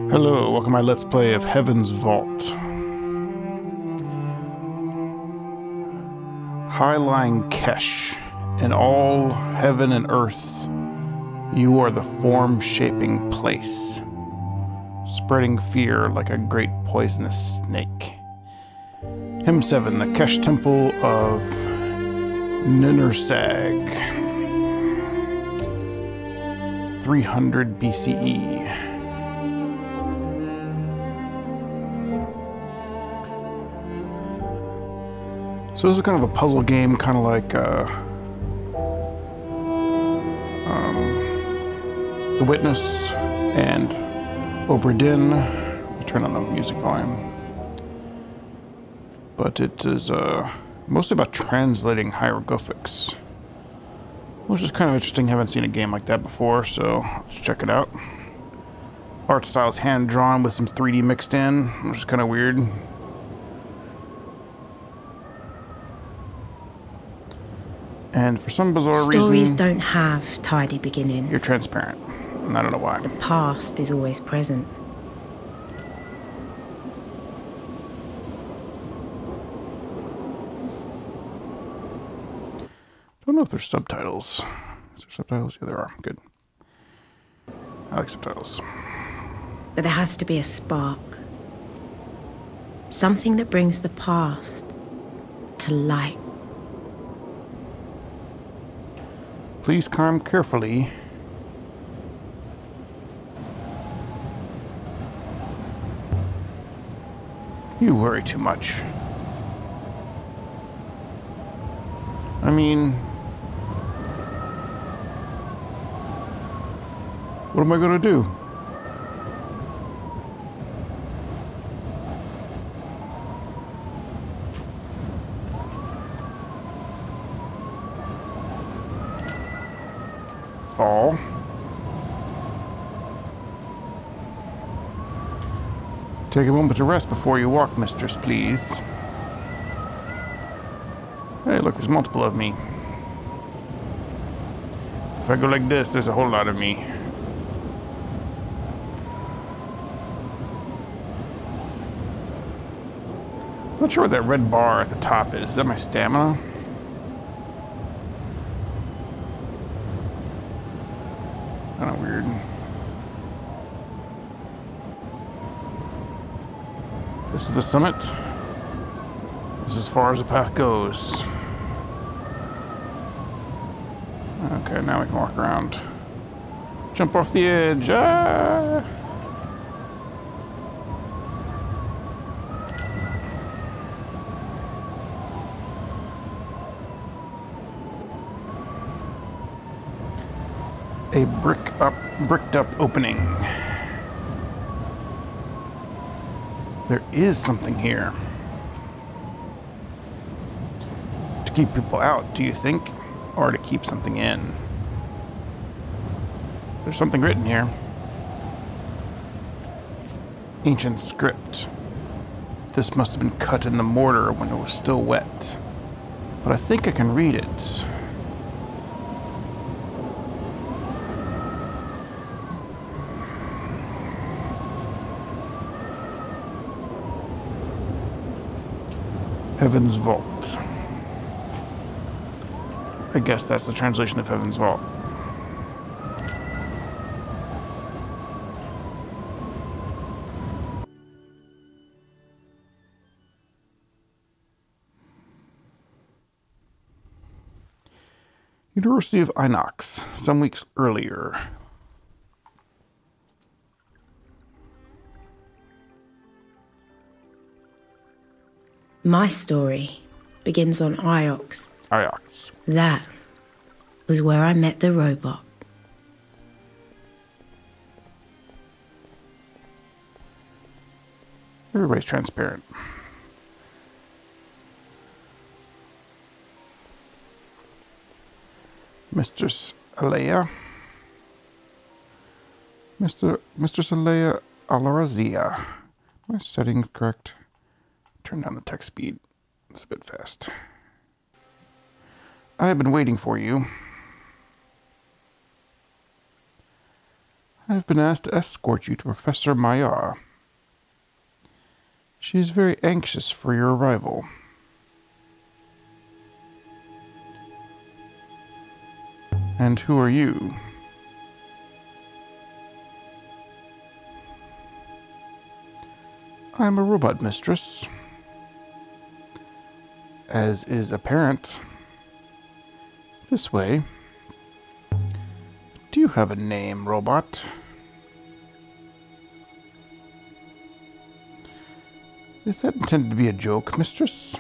Hello, welcome to my Let's Play of Heaven's Vault. High-lying Kesh, in all heaven and earth, you are the form-shaping place, spreading fear like a great poisonous snake. Hymn 7, the Kesh Temple of Ninursag, 300 BCE. So this is kind of a puzzle game, kind of like The Witness and Obra Dinn. I'll turn on the music volume. But it is mostly about translating hieroglyphics, which is kind of interesting. Haven't seen a game like that before, so let's check it out. Art style is hand-drawn with some 3D mixed in, which is kind of weird. And for some bizarre reason... Stories don't have tidy beginnings. You're transparent. And I don't know why. The past is always present. Don't know if there's subtitles. Is there subtitles? Yeah, there are. Good. I like subtitles. But there has to be a spark. Something that brings the past to light. Please climb carefully. You worry too much. I mean... what am I gonna do? Fall. Take a moment to rest before you walk, mistress, please. Hey, look, there's multiple of me. If I go like this, there's a whole lot of me. I'm not sure what that red bar at the top is. Is that my stamina? Kind of weird. This is the summit. This is as far as the path goes. Okay, now we can walk around. Jump off the edge. Ah! A bricked up opening. There is something here. To keep people out, do you think? Or to keep something in? There's something written here. Ancient script. This must have been cut in the mortar when it was still wet. But I think I can read it. Heaven's Vault. I guess that's the translation of Heaven's Vault. University of Inox, some weeks earlier. My story begins on Iox. Iox. That was where I met the robot. Everybody's transparent. Mistress Alea. Mistress Alea Alarazia. My settings correct? Turn down the text speed. It's a bit fast. I have been waiting for you. I've been asked to escort you to Professor Maillard. She is very anxious for your arrival. And who are you? I'm a robot mistress. As is apparent. This way. Do you have a name, robot? Is that intended to be a joke, mistress?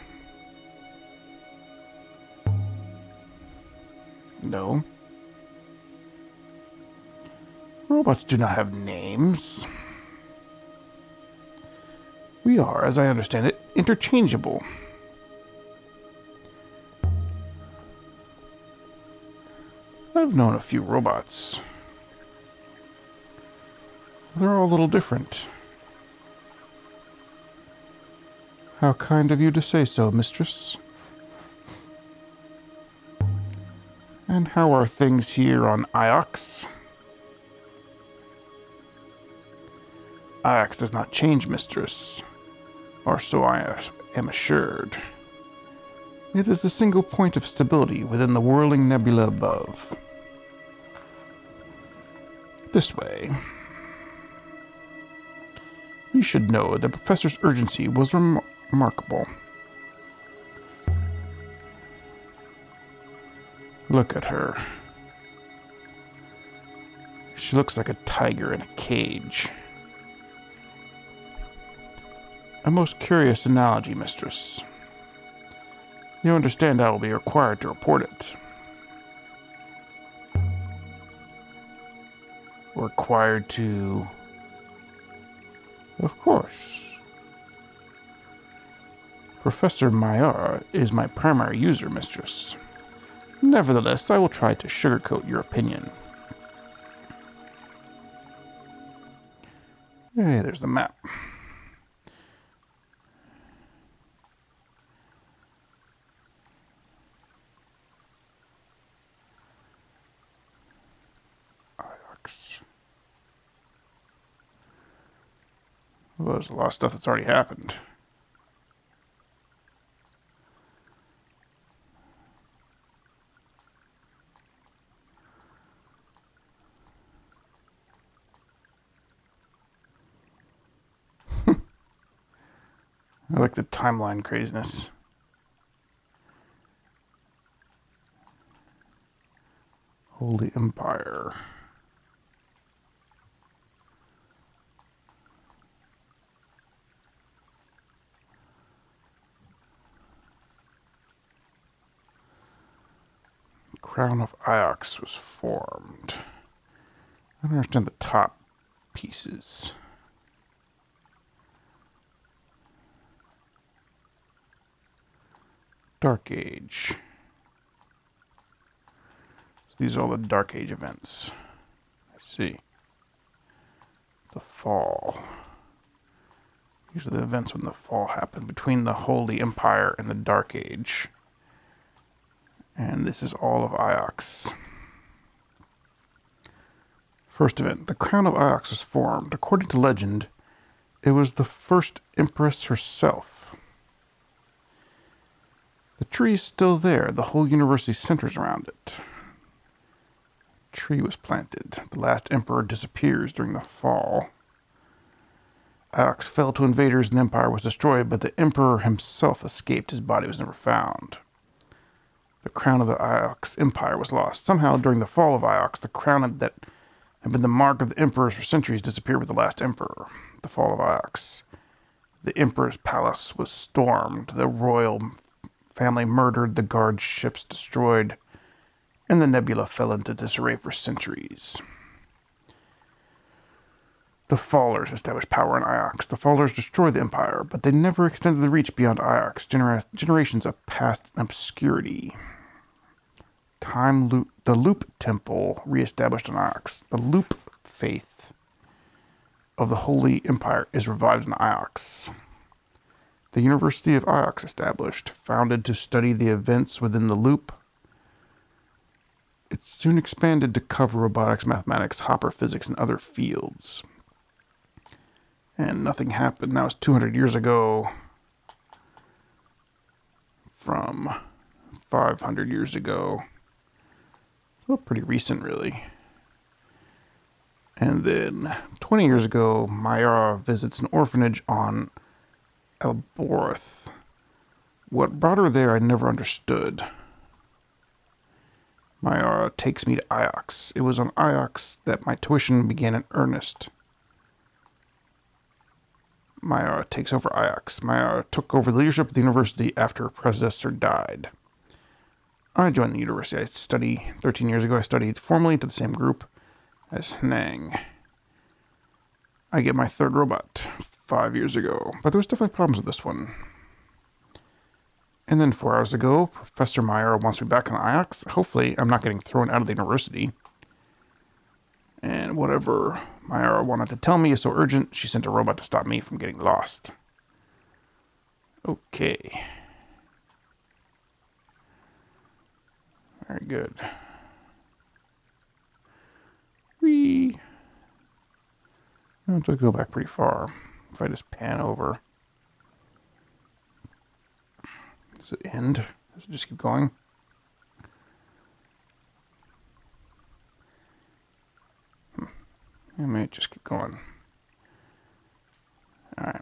No. Robots do not have names. We are, as I understand it, interchangeable. I've known a few robots. They're all a little different. How kind of you to say so, mistress. And how are things here on Iox? Iox does not change, mistress. Or so I am assured. It is the single point of stability within the whirling nebula above. This way. You should know the professor's urgency was remarkable. Look at her. She looks like a tiger in a cage. A most curious analogy, mistress. You understand I will be required to report it. Required to... Of course. Professor Maillard is my primary user, mistress. Nevertheless, I will try to sugarcoat your opinion. Hey, there's the map. Well, there's a lot of stuff that's already happened. I like the timeline craziness. Holy Empire. Crown of Iox was formed. I don't understand the top pieces. Dark Age. So these are all the Dark Age events. Let's see. The Fall. These are the events when the Fall happened between the Holy Empire and the Dark Age. And this is all of Iox. First event. The Crown of Iox was formed. According to legend, it was the first Empress herself. The tree is still there. The whole university centers around it. A tree was planted. The last emperor disappears during the fall. Iox fell to invaders and the empire was destroyed, but the emperor himself escaped. His body was never found. The crown of the Iox Empire was lost. Somehow, during the fall of Iox, the crown that had been the mark of the emperors for centuries disappeared with the last emperor. The fall of Iox. The emperor's palace was stormed. The royal family murdered. The guard ships destroyed. And the nebula fell into disarray for centuries. The Fallers established power in Iox. The Fallers destroyed the empire, but they never extended the reach beyond Iox. Generations have passed in obscurity. The Loop Temple reestablished in Iox. The Loop faith of the Holy Empire is revived in Iox. The University of Iox established, founded to study the events within the Loop. It soon expanded to cover robotics, mathematics, Hopper physics, and other fields. And nothing happened. That was 200 years ago from 500 years ago. Still pretty recent, really. And then 20 years ago, Mayara visits an orphanage on Elboroth. What brought her there I never understood. Mayara takes me to Iox. It was on Iox that my tuition began in earnest. Mayara takes over Iox. Mayara took over the leadership of the university after her predecessor died. I joined the university. I studied 13 years ago. I studied formally to the same group as Hnang. I get my third robot 5 years ago, but there was definitely problems with this one. And then 4 hours ago, Professor Mayara wants me back on Iox. Hopefully, I'm not getting thrown out of the university. And whatever Mayara wanted to tell me is so urgent, she sent a robot to stop me from getting lost. Okay. Very good. I have to go back pretty far. If I just pan over. Does it end? Does it just keep going? It may just keep going. Alright.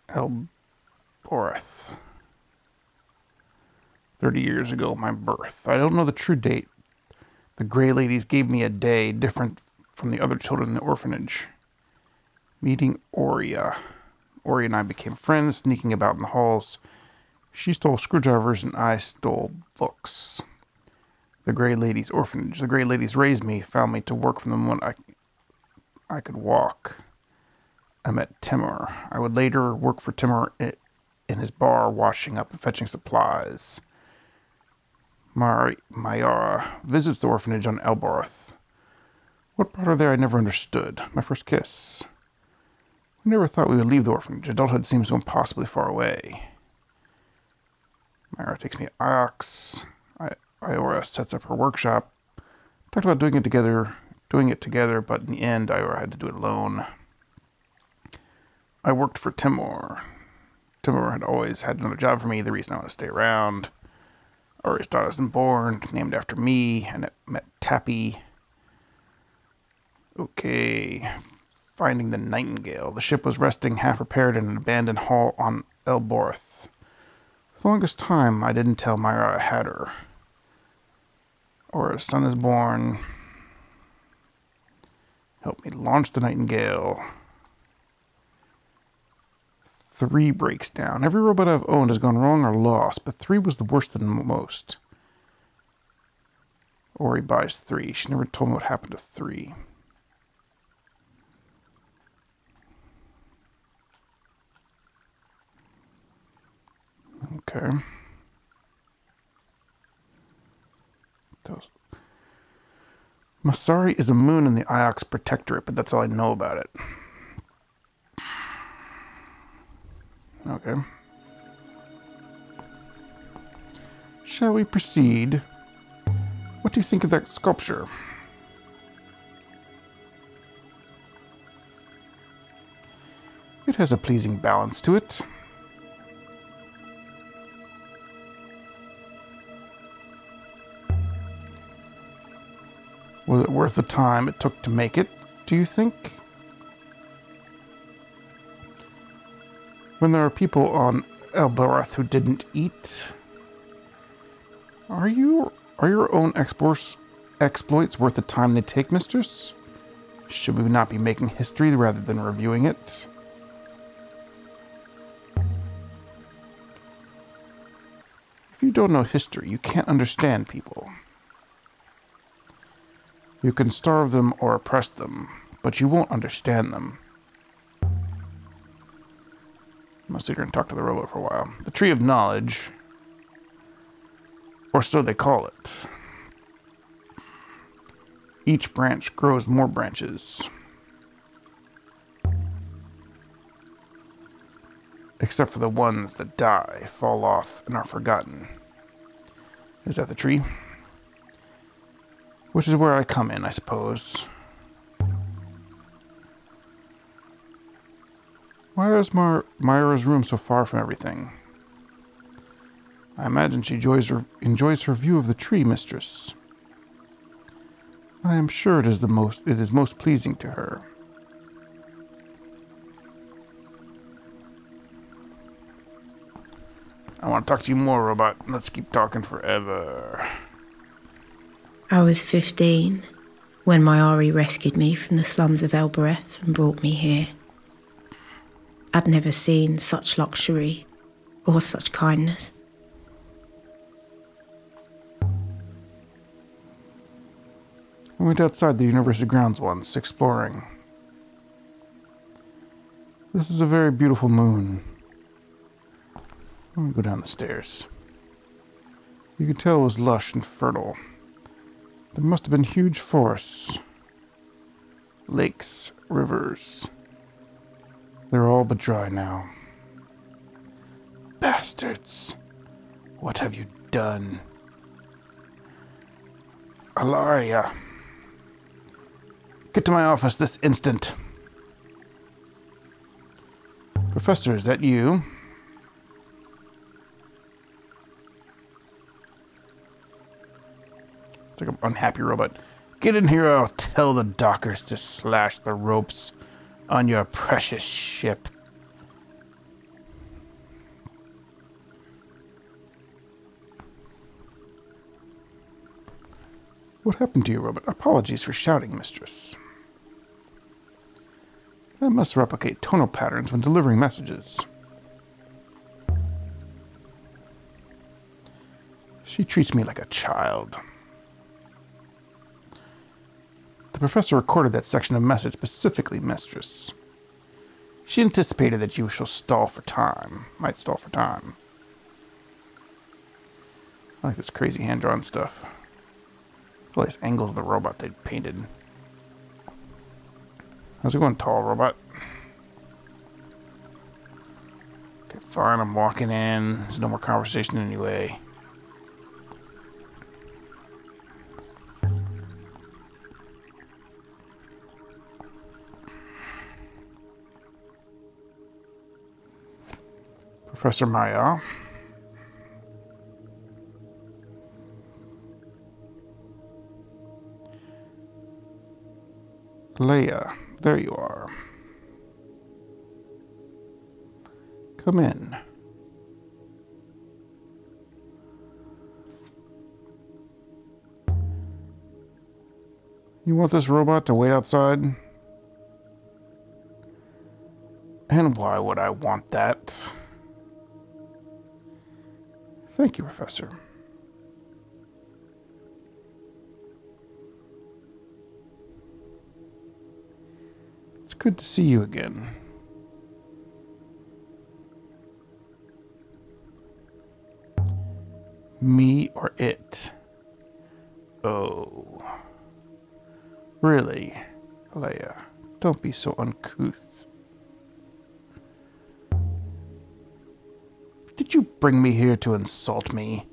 Elboroth. 30 years ago, my birth. I don't know the true date. The Grey Ladies gave me a day different from the other children in the orphanage. Meeting Aurea. Aurea and I became friends, sneaking about in the halls. She stole screwdrivers and I stole books. The Grey Ladies orphanage. The Grey Ladies raised me, found me to work for them when I could walk. I met Timur. I would later work for Timur in his bar, washing up and fetching supplies. Mayara visits the orphanage on Elboroth. What brought her there I never understood. My first kiss. I never thought we would leave the orphanage. Adulthood seems so impossibly far away. Mayara takes me to Iox. Iora sets up her workshop. Talked about doing it together, but in the end, Iora had to do it alone. I worked for Timur. Timur had always had another job for me, the reason I want to stay around. Aurea's daughter was born, named after me, and it met Tappy. Okay. Finding the Nightingale. The ship was resting half repaired in an abandoned hall on Elboroth. For the longest time, I didn't tell Mayara I had her. Aurea's son is born. Help me launch the Nightingale. 3 breaks down. Every robot I've owned has gone wrong or lost, but 3 was the worst than most. Ori buys 3. She never told me what happened to 3. Okay. Masari is a moon in the Iox Protectorate, but that's all I know about it. Okay. Shall we proceed? What do you think of that sculpture? It has a pleasing balance to it. Was it worth the time it took to make it, do you think? When there are people on Elboroth who didn't eat, are your own exploits worth the time they take, mistress? Should we not be making history rather than reviewing it? If you don't know history, you can't understand people. You can starve them or oppress them, but you won't understand them. I'm gonna sit here and talk to the robot for a while. The Tree of Knowledge, or so they call it. Each branch grows more branches. except for the ones that die, fall off, and are forgotten. Is that the tree? Which is where I come in, I suppose. Why is Myra's room so far from everything? I imagine she enjoys her view of the tree, mistress. I am sure it is most pleasing to her. I want to talk to you more, robot. Let's keep talking forever. I was 15 when Mayari rescued me from the slums of Elbereth and brought me here. I'd never seen such luxury or such kindness. I went outside the university grounds once, exploring. This is a very beautiful moon. I'm gonna go down the stairs. You could tell it was lush and fertile. There must have been huge forests, lakes, rivers. They're all but dry now. Bastards! What have you done? Alaria! Get to my office this instant. Professor, is that you? It's like an unhappy robot. Get in here or I'll tell the dockers to slash the ropes on your precious ship. What happened to you, robot? Apologies for shouting, mistress. I must replicate tonal patterns when delivering messages. She treats me like a child. The professor recorded that section of message specifically, mistress. She anticipated that you might stall for time. I like this crazy hand-drawn stuff. All these angles of the robot they painted. How's it going, tall robot? Okay, fine, I'm walking in. There's no more conversation anyway. Professor Maya. Leia, there you are. Come in. You want this robot to wait outside? And why would I want that? Thank you, Professor. It's good to see you again. Me or it? Oh. Really, Leia? Don't be so uncouth. Did you bring me here to insult me?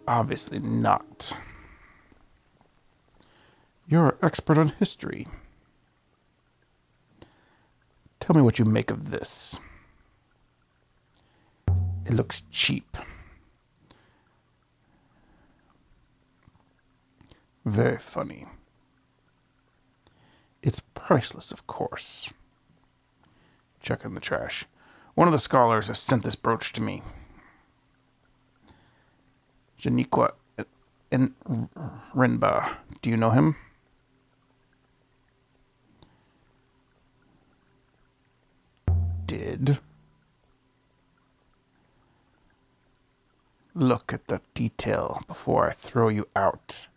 Obviously not. You're an expert on history. Tell me what you make of this. It looks cheap. Very funny. It's priceless, of course. Check in the trash. One of the scholars has sent this brooch to me. Janiqua and Rinba. Do you know him? Did. Look at the detail before I throw you out.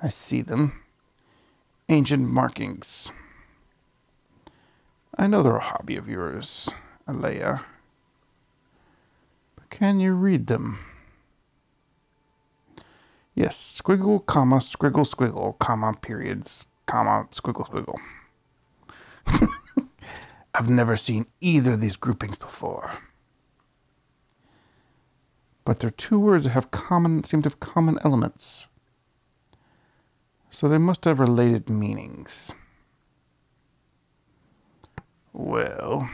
I see them. Ancient markings. I know they're a hobby of yours, Leia. But can you read them? Yes, squiggle, comma, squiggle, squiggle, comma, periods, comma, squiggle, squiggle. I've never seen either of these groupings before. But they're two words that seem to have common elements. So they must have related meanings. Well,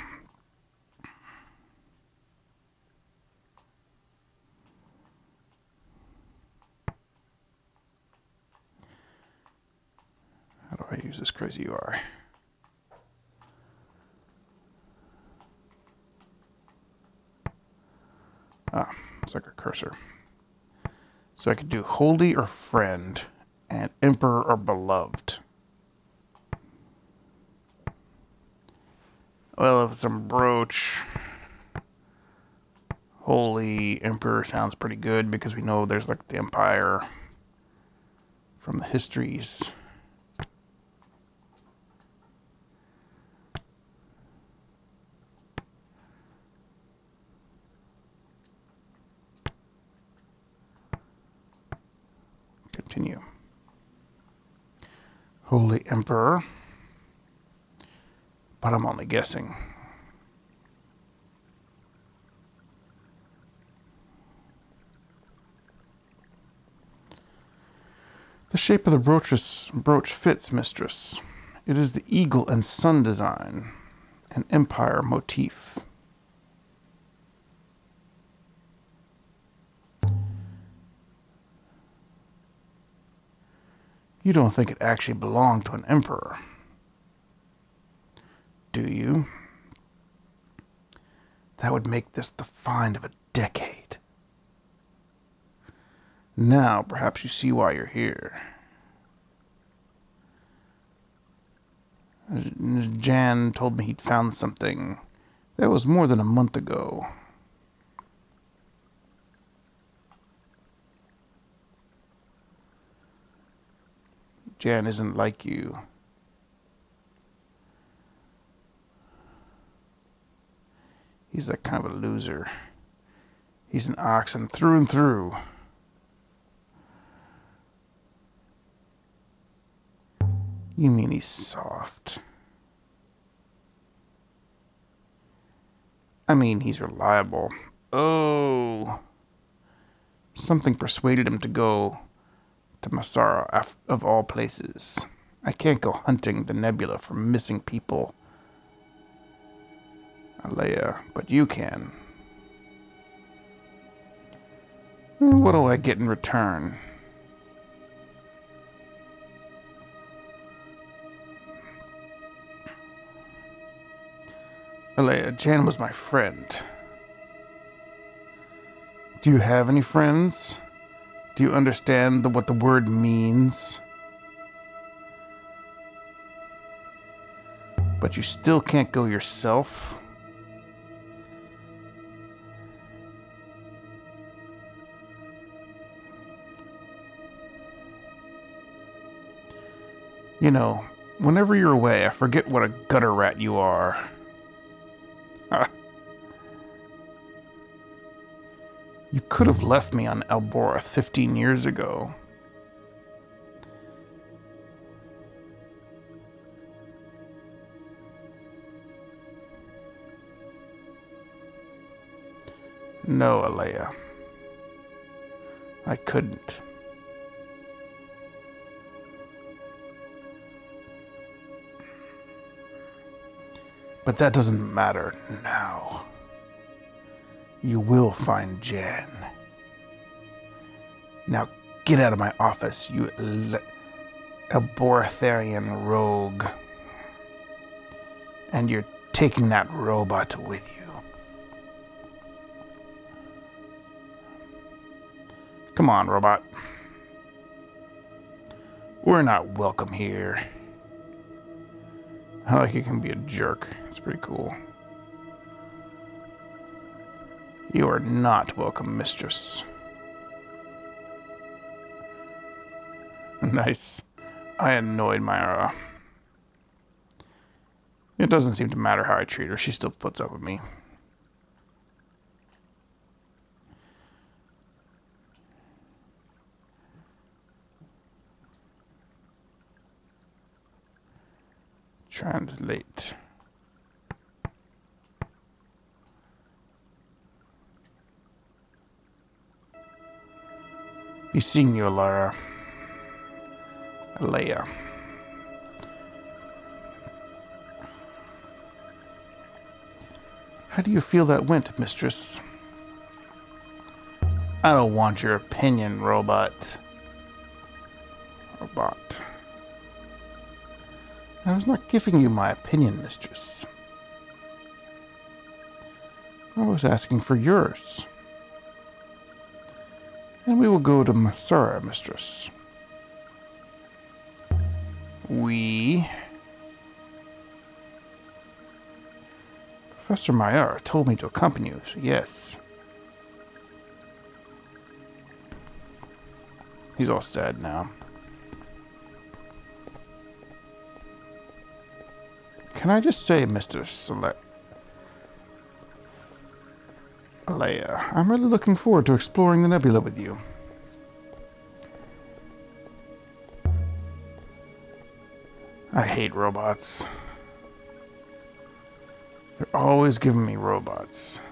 how do I use this crazy URI? It's like a cursor. So I could do holy or friend, and emperor or beloved. Well, if it's a brooch, holy emperor sounds pretty good because we know there's like the empire from the histories. Continue. Holy Emperor. But I'm only guessing. The shape of the brooch fits, mistress. It is the eagle and sun design, an empire motif. You don't think it actually belonged to an emperor, do you? That would make this the find of a decade. Now, perhaps you see why you're here. Jan told me he'd found something that was more than a month ago. Jan isn't like you. He's that kind of a loser. He's an oxen through and through. You mean he's soft? I mean he's reliable. Oh. Something persuaded him to go to Masara, of all places. I can't go hunting the nebula for missing people, Alea, but you can. What do I get in return? Alea, Jan was my friend. Do you have any friends? Do you understand what the word means? But you still can't go yourself? You know, whenever you're away, I forget what a gutter rat you are. You could have left me on Elboreth 15 years ago. No, Alea. I couldn't. But that doesn't matter now. You will find Jan. Now get out of my office, you Elboretharian rogue. And you're taking that robot with you. Come on, robot. We're not welcome here. I like you can be a jerk. It's pretty cool. You are not welcome, mistress. Nice. I annoyed Myra. It doesn't seem to matter how I treat her. She still puts up with me. Translate. Be seeing you, Alara. Alea. How do you feel that went, mistress? I don't want your opinion, robot. Robot. I was not giving you my opinion, mistress. I was asking for yours. And we will go to Masura, mistress. Professor Mayar told me to accompany you, so yes. He's all sad now. Can I just say, Mr. Alea, I'm really looking forward to exploring the nebula with you. I hate robots. They're always giving me robots.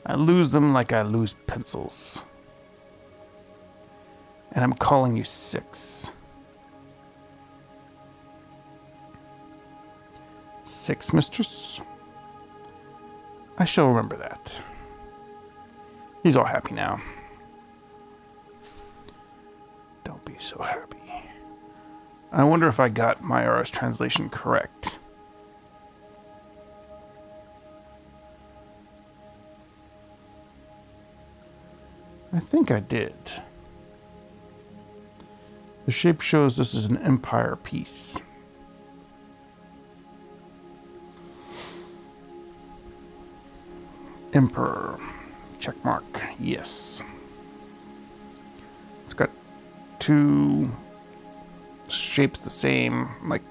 I lose them like I lose pencils. And I'm calling you 6. 6, mistress? I shall remember that. He's all happy now. Don't be so happy. I wonder if I got Mayara's translation correct. I think I did. The shape shows this is an Empire piece. Emperor. Checkmark. Yes. It's got 2 shapes the same, like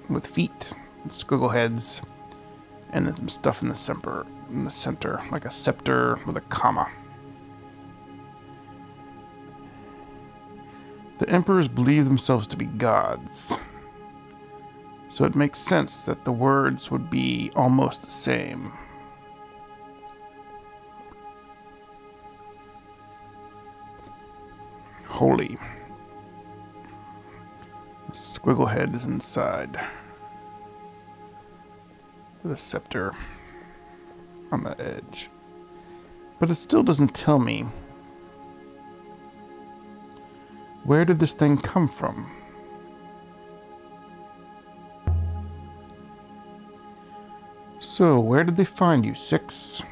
with feet, squiggle heads, and then some stuff in the center, like a scepter with a comma. The emperors believe themselves to be gods, so it makes sense that the words would be almost the same. Holy. The squiggle head is inside. With a scepter on the edge. But it still doesn't tell me, where did this thing come from? So, where did they find you, 6?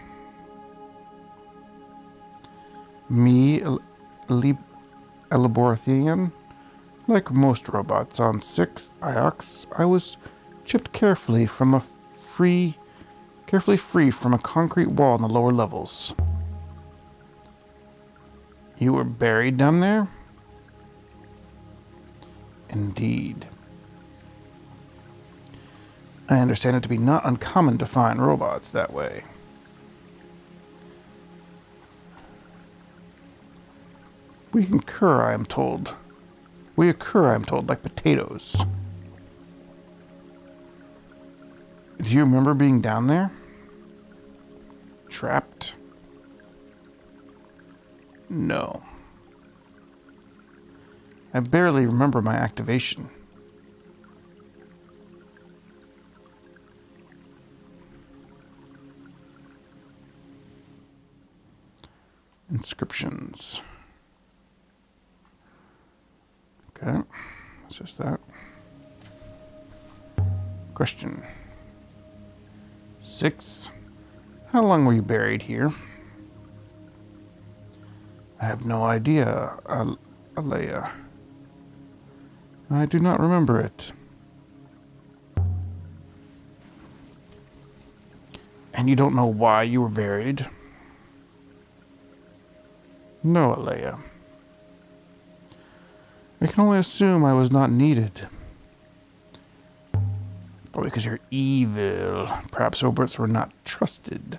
Me, Elaborathian? Like most robots on 6 Iox, I was chipped carefully free from a concrete wall in the lower levels. You were buried down there? Indeed. I understand it to be not uncommon to find robots that way. We occur, I am told, like potatoes. Do you remember being down there? Trapped? No. I barely remember my activation. Inscriptions. Okay, it's just that. Question. 6. How long were you buried here? I have no idea, Alea. I do not remember it. And you don't know why you were buried? No, Alea. I can only assume I was not needed. Probably because you're evil. Perhaps robots were not trusted.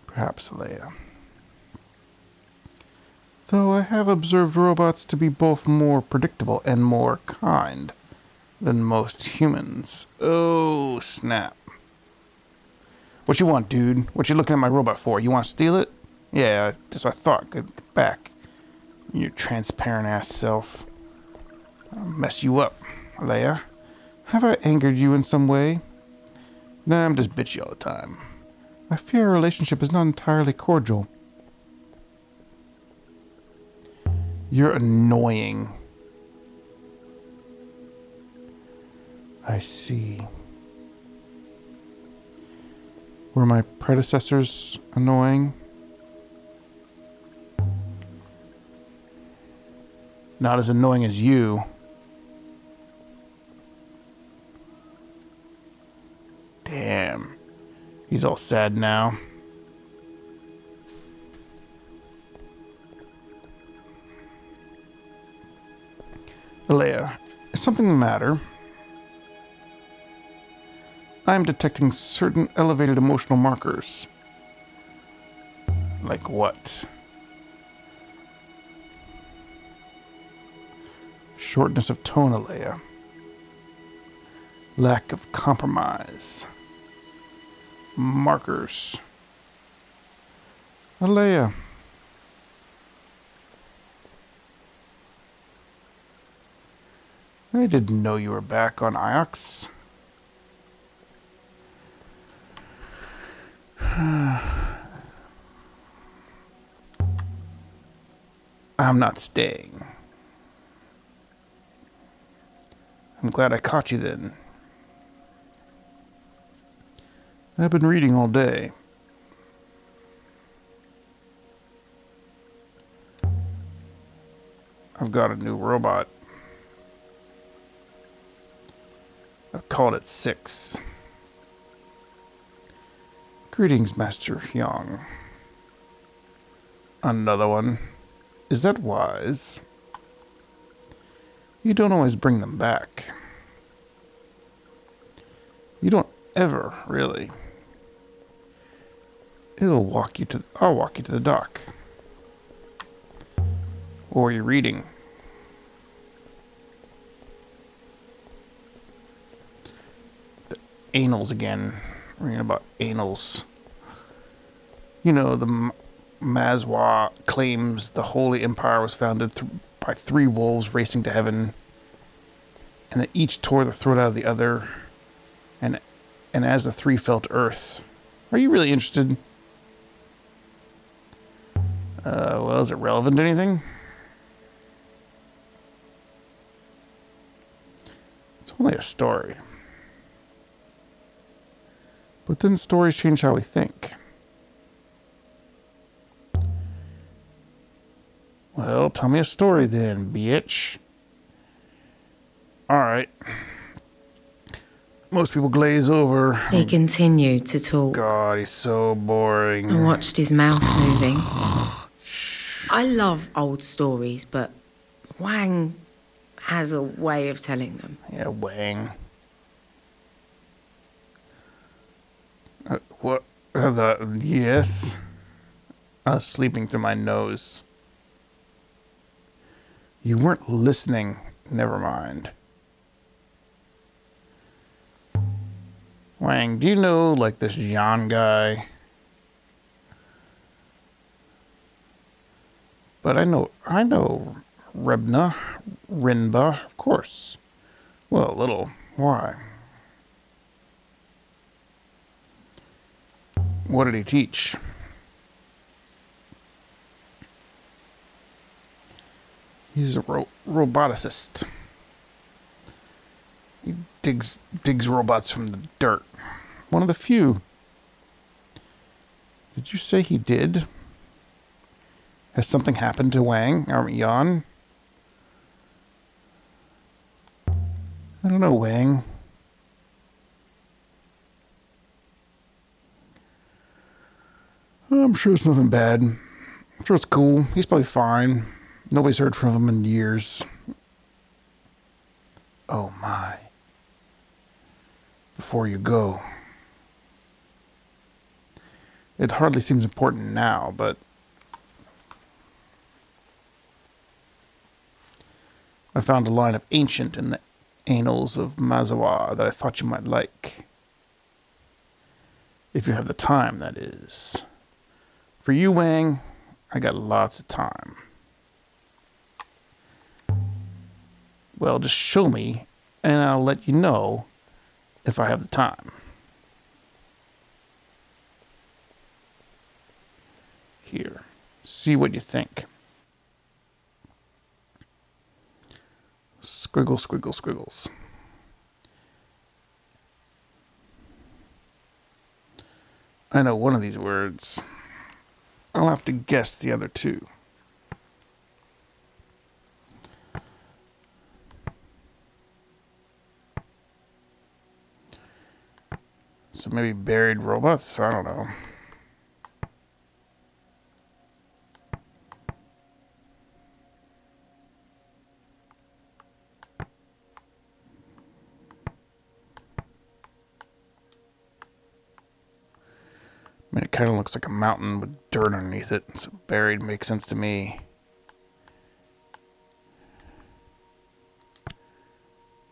Perhaps, Alea. Though I have observed robots to be both more predictable and more kind than most humans. Oh, snap. What you want, dude? What you looking at my robot for? You want to steal it? Yeah, that's what I thought. Good, get back. Your transparent ass self. I'll mess you up, Leia. Have I angered you in some way? Nah, I'm just bitchy all the time. I fear our relationship is not entirely cordial. You're annoying. I see. Were my predecessors annoying? Not as annoying as you. Damn. He's all sad now. Leia, is something the matter? I am detecting certain elevated emotional markers. Like what? Shortness of tone, Leia. Lack of compromise. Markers. Leia. I didn't know you were back on Iox. I'm not staying. I'm glad I caught you then. I've been reading all day. I've got a new robot. I've called it 6. Greetings, Master Young. Another one. Is that wise? You don't always bring them back. You don't ever, really. I'll walk you to the dock. Or you're reading. The anals again. Reading about anals. You know, the Mazwa claims the Holy Empire was founded by 3 wolves racing to heaven, and that each tore the throat out of the other, and as the 3 fell to earth. Are you really interested? Well, is it relevant to anything? It's only a story. But then stories change how we think. Well, tell me a story then, bitch. Alright. Most people glaze over. He continued to talk. God, he's so boring. I watched his mouth moving. I love old stories, but Wang has a way of telling them. Yeah, Wang. What? Yes. I was sleeping through my nose. You weren't listening. Never mind. Wang, do you know, like, this Jan guy? But I know Rinba, of course. Well, a little. Why? What did he teach? He's a roboticist. He digs robots from the dirt. One of the few. Did you say he did? Has something happened to Wang? Or Jan? I don't know, Wang. I'm sure it's nothing bad. I'm sure it's cool. He's probably fine. Nobody's heard from him in years. Oh my. Before you go. It hardly seems important now, but I found a line of ancient in the annals of Mazawa that I thought you might like. If you have the time, that is. For you, Wang, I got lots of time. Well, just show me, and I'll let you know if I have the time. Here, see what you think. Squiggle, squiggle, squiggles. I know one of these words. I'll have to guess the other two. So maybe buried robots? I don't know. I mean, it kind of looks like a mountain with dirt underneath it. So buried makes sense to me.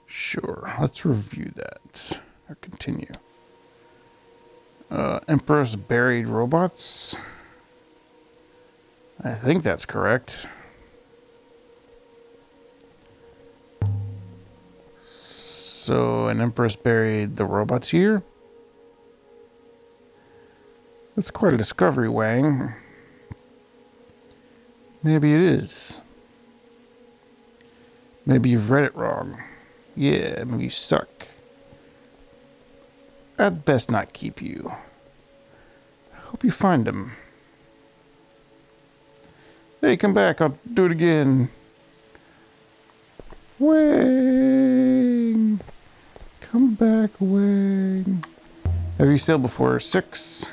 Sure, let's review that. Or continue. Empress buried robots. I think that's correct. So, an Empress buried the robots here? That's quite a discovery, Wang. Maybe it is. Maybe you've read it wrong. Yeah, maybe you suck. I'd best not keep you. I hope you find him. Hey, come back. I'll do it again. Wang. Come back, Wang. Have you sailed before 6?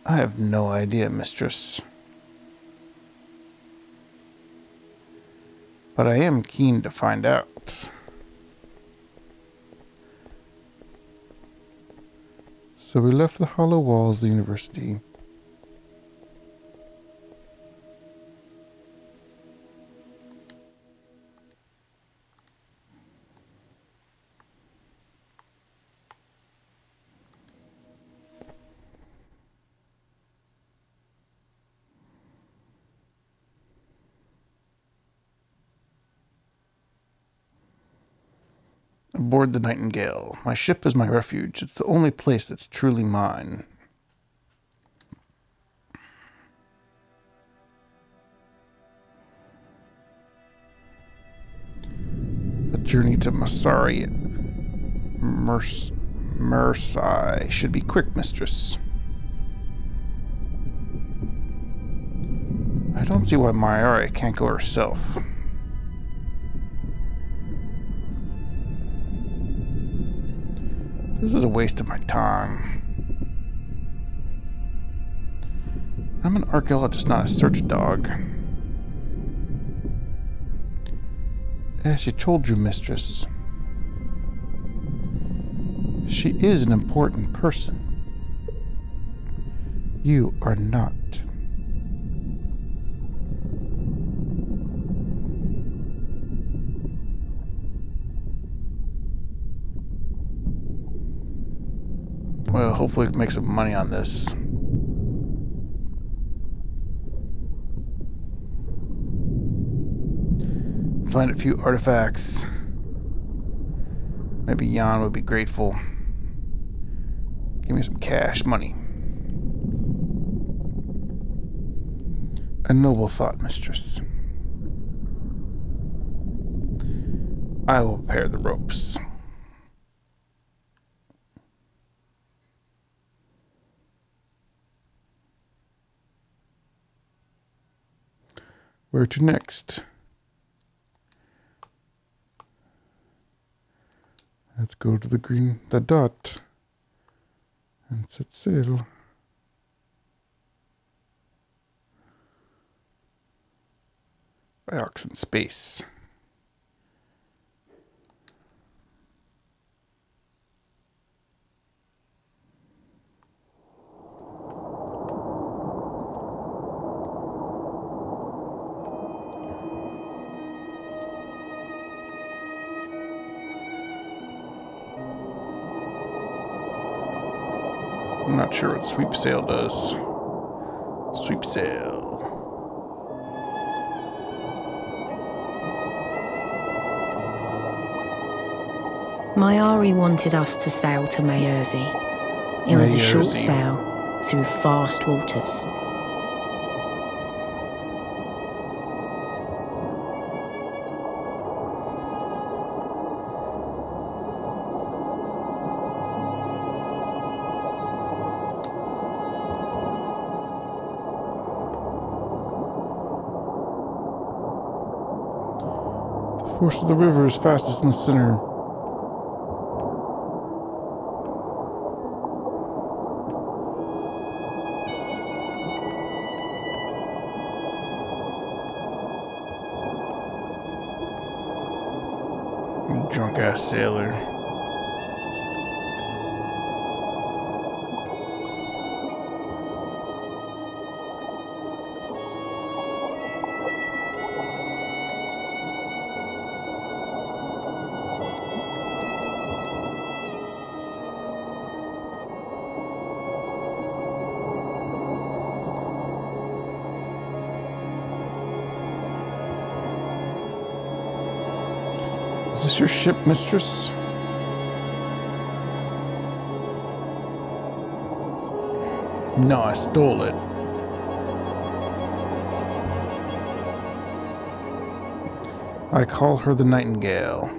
I have no idea, mistress. But I am keen to find out. So we left the hollow walls of the university. Aboard the Nightingale. My ship is my refuge. It's the only place that's truly mine. The journey to Masari Mersai should be quick, mistress. I don't see why Mayari can't go herself. This is a waste of my time. I'm an archaeologist, not a search dog. As she told you, mistress, she is an important person. You are not. Well, hopefully we can make some money on this. Find a few artifacts. Maybe Jan would be grateful. Give me some cash money. A noble thought, mistress. I will prepare the ropes. Where to next? Let's go to the dot, and set sail. Vioxx in space. I'm not sure what sweep sail does. Sweep sail. Mayari wanted us to sail to Mayerzi. It was a short sail through fast waters. The force of the river is fastest in the center. Drunk ass sailor. Is this your ship, mistress? No, I stole it. I call her the Nightingale.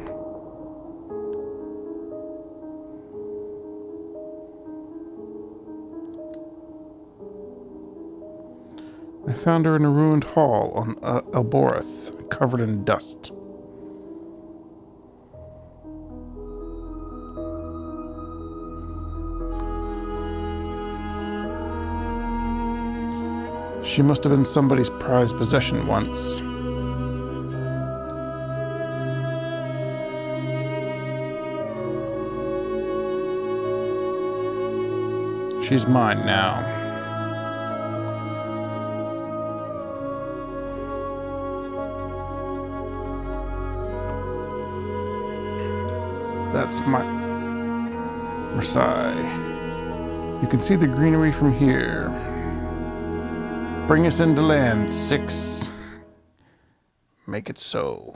I found her in a ruined hall on Elboreth, covered in dust. She must have been somebody's prized possession once. She's mine now. That's my Marseille. You can see the greenery from here. Bring us into land, 6. Make it so.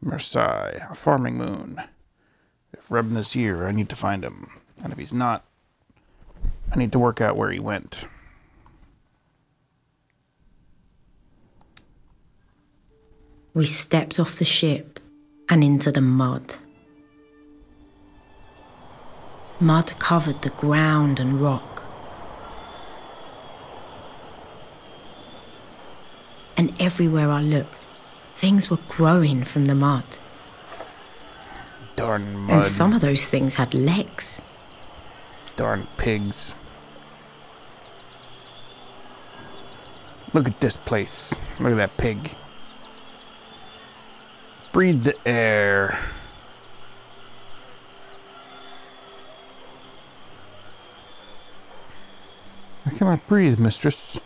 Marseille, a farming moon. If Rebna's here, I need to find him. And if he's not, I need to work out where he went. We stepped off the ship and into the mud. Mud covered the ground and rock. And everywhere I looked, things were growing from the mud. Darn mud. And some of those things had legs. Darn pigs. Look at this place. Look at that pig. Breathe the air. I cannot breathe, mistress.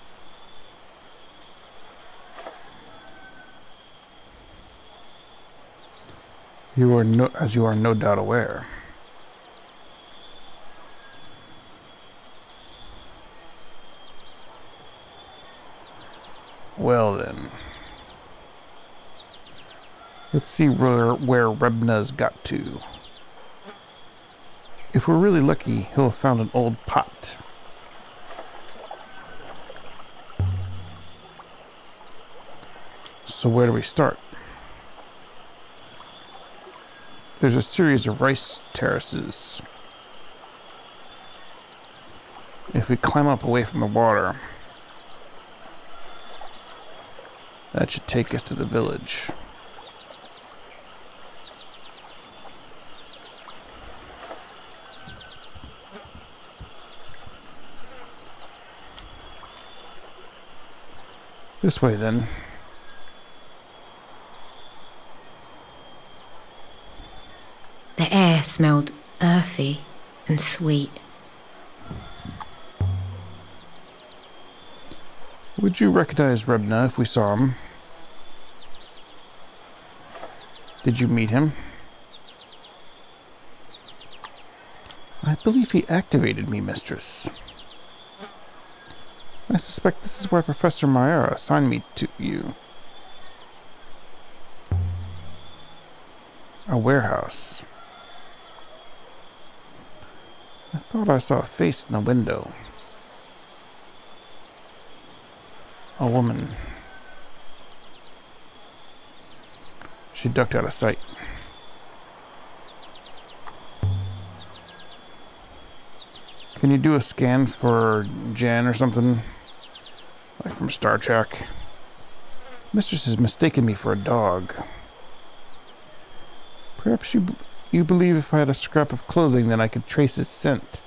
As you are no doubt aware. Well then. Let's see where Rebna's got to. If we're really lucky, he'll have found an old pot. So where do we start? There's a series of rice terraces. If we climb up away from the water, that should take us to the village. This way then. The air smelled earthy and sweet. Would you recognize Rebna if we saw him? Did you meet him? I believe he activated me, mistress. I suspect this is why Professor Mayara assigned me to you. A warehouse. I thought I saw a face in the window. A woman. She ducked out of sight. Can you do a scan for Jan or something? Like from Star Trek? Mistress has mistaken me for a dog. Perhaps you believe if I had a scrap of clothing, then I could trace his scent.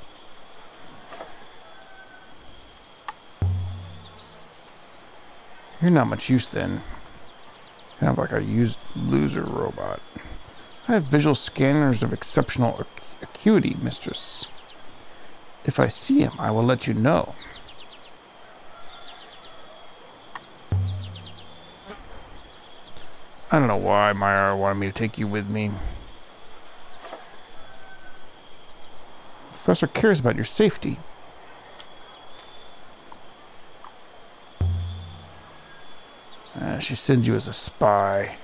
You're not much use then. Kind of like a loser robot. I have visual scanners of exceptional acuity, mistress. If I see him, I will let you know. I don't know why Mayara wanted me to take you with me. The professor cares about your safety. She sends you as a spy.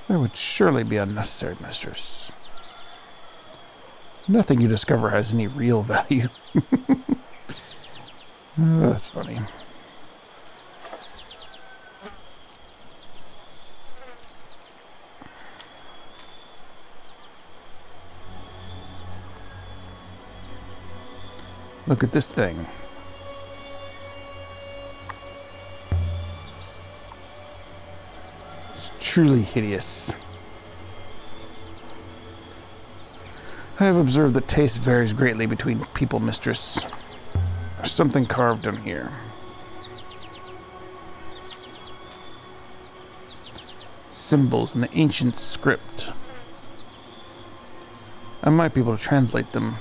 That would surely be unnecessary, mistress. Nothing you discover has any real value. Oh, that's funny. Look at this thing. It's truly hideous. I have observed that taste varies greatly between people, mistress. There's something carved on here. Symbols in the ancient script. I might be able to translate them.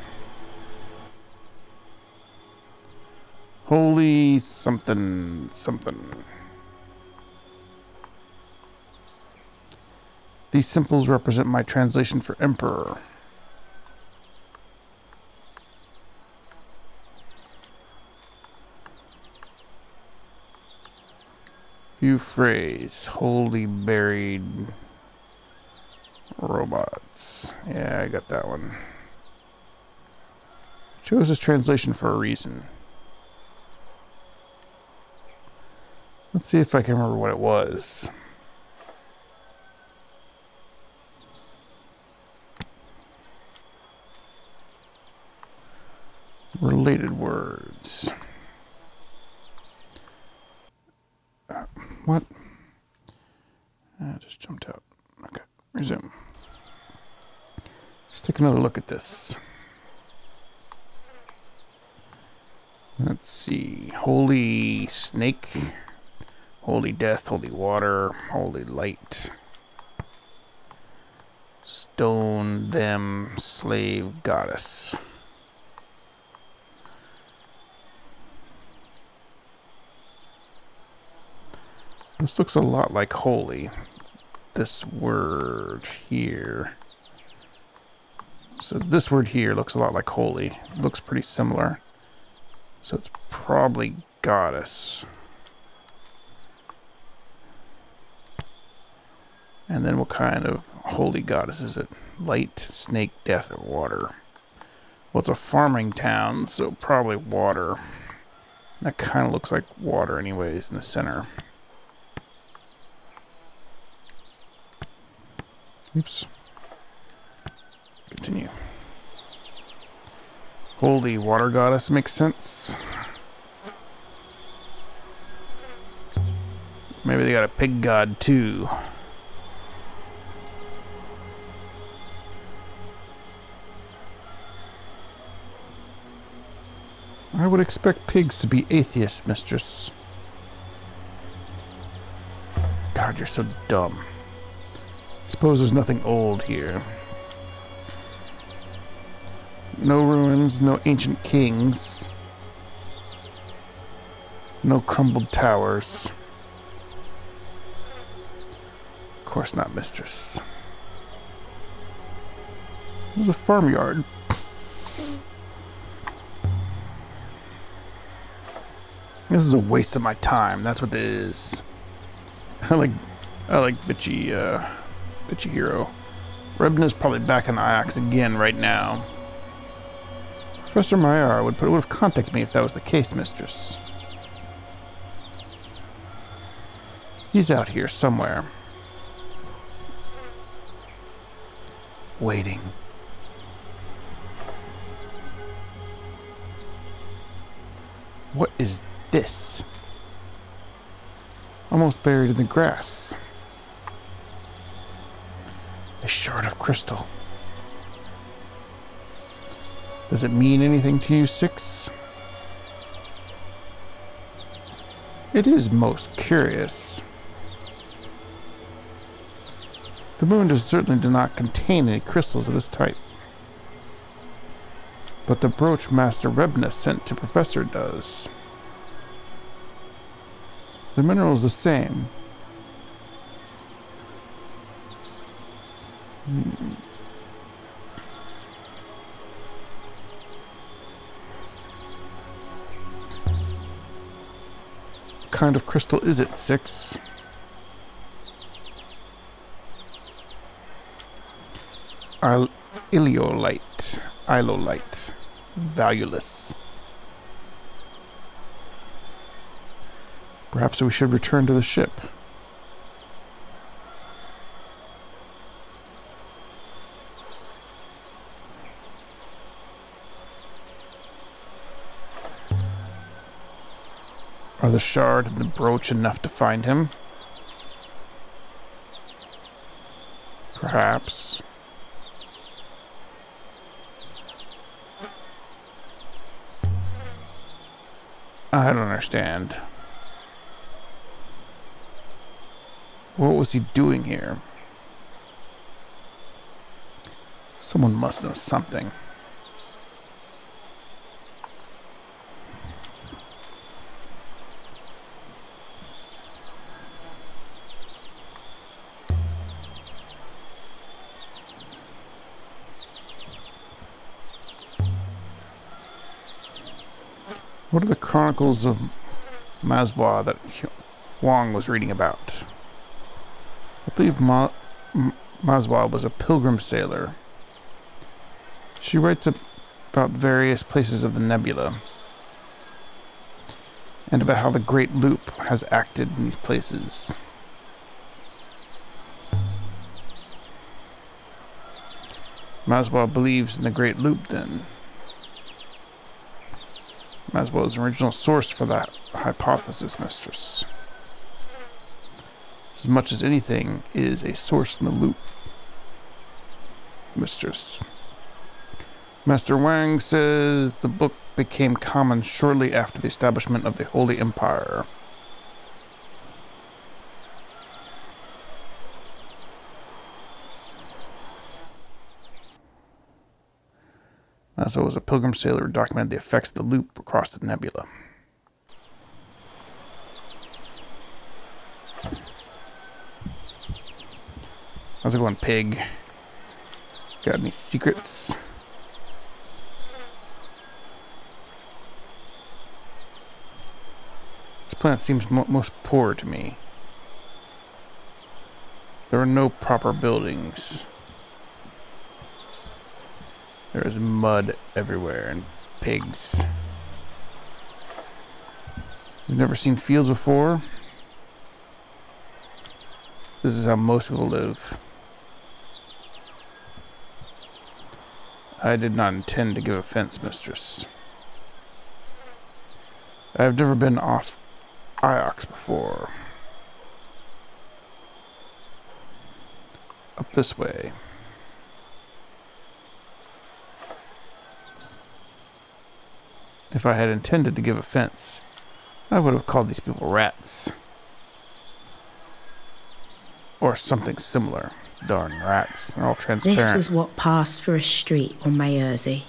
Holy something something. These symbols represent my translation for emperor. View phrase. Holy buried robots. Yeah, I got that one. Chose this translation for a reason. Let's see if I can remember what it was. Related words. What? I just jumped out. Okay, resume. Let's take another look at this. Let's see. Holy snake. Holy death, holy water, holy light. Stone, them, slave, goddess. This looks a lot like holy. This word here. So this word here looks a lot like holy. It looks pretty similar. So it's probably goddess. And then what kind of holy goddess is it? Light, snake, death, or water? Well, it's a farming town, so probably water. That kind of looks like water anyways in the center. Oops. Continue. Holy water goddess makes sense. Maybe they got a pig god too. I would expect pigs to be atheists, mistress. God, you're so dumb. Suppose there's nothing old here. No ruins, no ancient kings. No crumbled towers. Of course not, mistress. This is a farmyard. This is a waste of my time. That's what this is. I like bitchy hero. Rebna's probably back in Iox again right now. Professor Mayar would have contacted me if that was the case, mistress. He's out here somewhere. Waiting. What is this? Almost buried in the grass. A shard of crystal. Does it mean anything to you, Six? It is most curious. The moon certainly does not contain any crystals of this type. But the brooch Master Rebna sent to Professor does. The mineral is the same. What kind of crystal is it, Six? Iolite. Valueless. Perhaps we should return to the ship. Are the shard and the brooch enough to find him? Perhaps. I don't understand. What was he doing here? Someone must know something. What are the chronicles of Mazwa that Huang was reading about? I believe Mazwa was a pilgrim sailor. She writes about various places of the nebula and about how the Great Loop has acted in these places. Mazwa believes in the Great Loop, then. Mazwa is the original source for that hypothesis, mistress. As much as anything is a source in the loop, mistress. Master Wang says the book became common shortly after the establishment of the Holy Empire. Mazwa was a pilgrim sailor who documented the effects of the loop across the nebula. How's it going, pig? Got any secrets? This planet seems most poor to me. There are no proper buildings. There is mud everywhere and pigs. You've never seen fields before? This is how most people live. I did not intend to give offense, mistress. I have never been off Iox before. Up this way. If I had intended to give offense, I would have called these people rats. Or something similar. Darn rats. They're all transparent. This was what passed for a street on Mayurzi.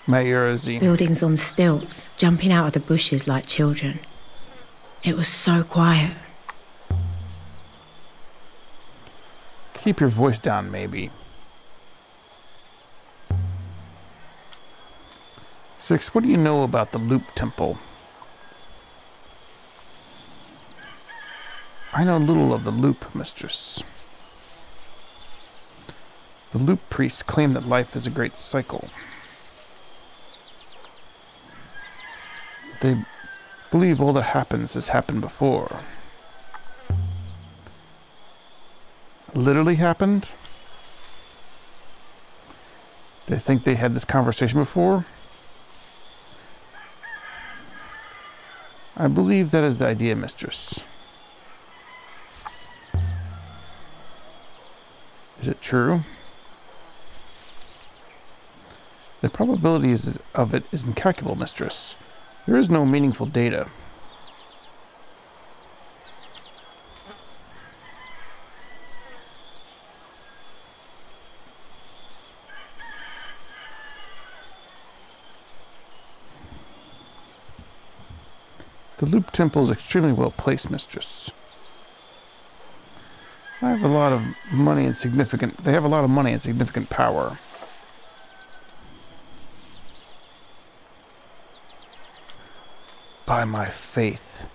Mayurzi. Buildings on stilts, jumping out of the bushes like children. It was so quiet. Keep your voice down, maybe. Six, what do you know about the Loop Temple? I know little of the Loop, mistress. The Loop priests claim that life is a great cycle. They believe all that happens has happened before. Literally happened? They think they had this conversation before? I believe that is the idea, mistress. Is it true? The probability of it is incalculable, mistress. There is no meaningful data. The Loop Temple is extremely well placed, mistress. I have a lot of money and they have a lot of money and significant power. By my faith,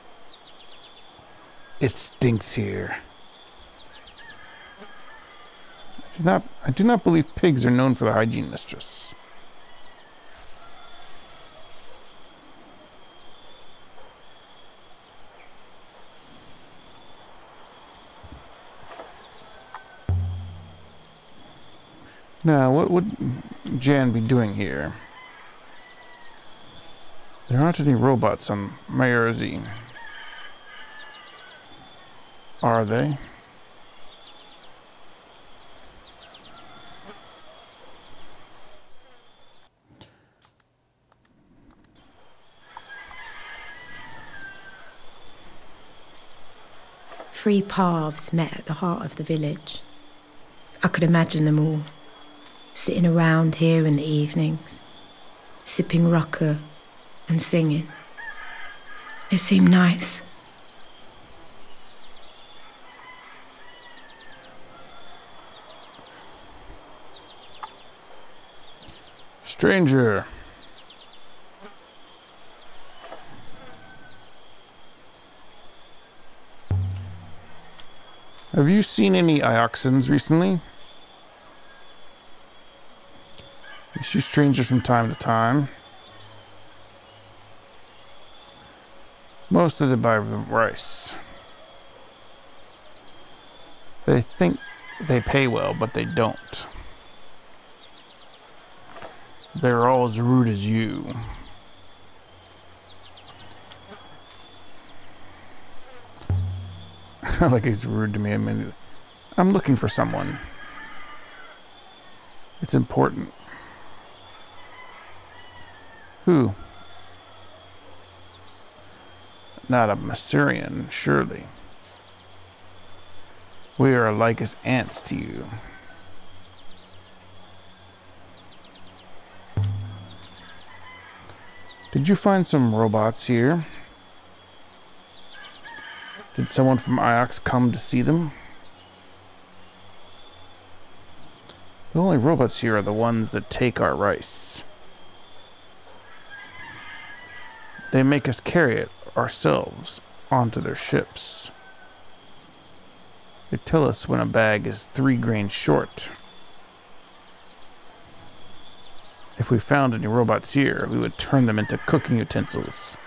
it stinks here. I do not believe pigs are known for their hygiene, mistress. Now, what would Jan be doing here? There aren't any robots on Mayorzi. Are they? Three paths met at the heart of the village. I could imagine them all, sitting around here in the evenings, sipping rucker and singing. It seemed nice. Stranger. Have you seen any Ioxins recently? You see strangers from time to time. Most of them buy rice. They think they pay well, but they don't. They're all as rude as you. Like he's rude to me. I mean, I'm looking for someone. It's important. Who? Not a Masurian, surely. We are alike as ants to you. Did you find some robots here? Did someone from Iox come to see them? The only robots here are the ones that take our rice. They make us carry it ourselves onto their ships. They tell us when a bag is 3 grains short. If we found any robots here, we would turn them into cooking utensils.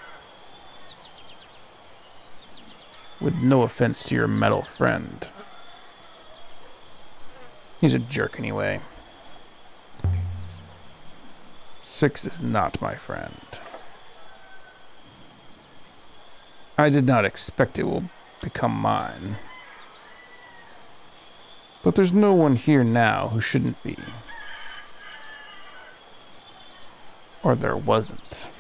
With no offense to your metal friend. He's a jerk anyway. 6 is not my friend. I did not expect it will become mine. But there's no one here now who shouldn't be. Or there wasn't.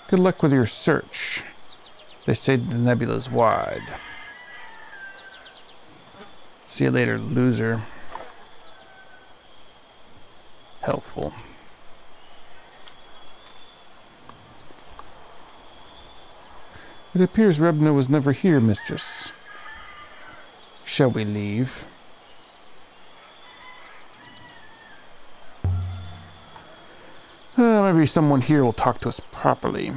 Good luck with your search. They say the nebula's wide. See you later, loser. Helpful. It appears Rebna was never here, mistress. Shall we leave? Maybe someone here will talk to us properly.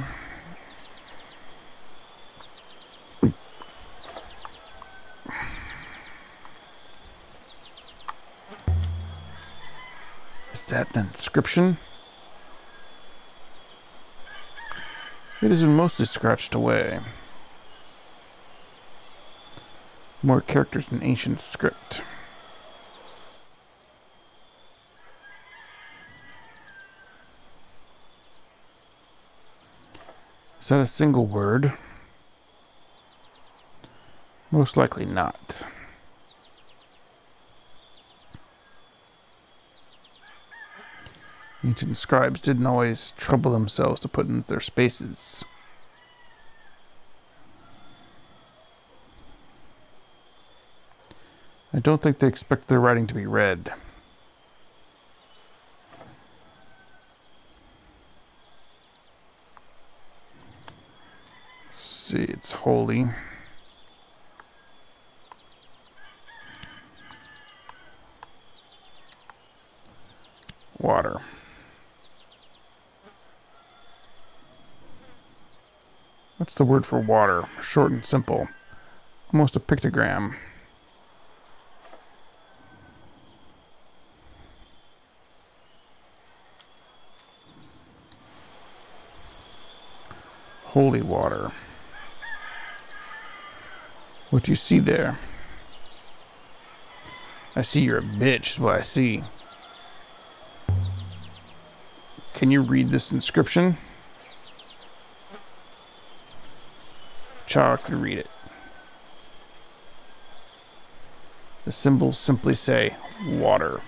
Is that an inscription? It has been mostly scratched away. More characters in ancient script. Is that a single word? Most likely not. Ancient scribes didn't always trouble themselves to put in their spaces. I don't think they expect their writing to be read. Let's see, it's holy. Water. What's the word for water? Short and simple. Almost a pictogram. Holy water. What do you see there? I see you're a bitch, is what I see. Can you read this inscription? Child can read it. The symbols simply say water.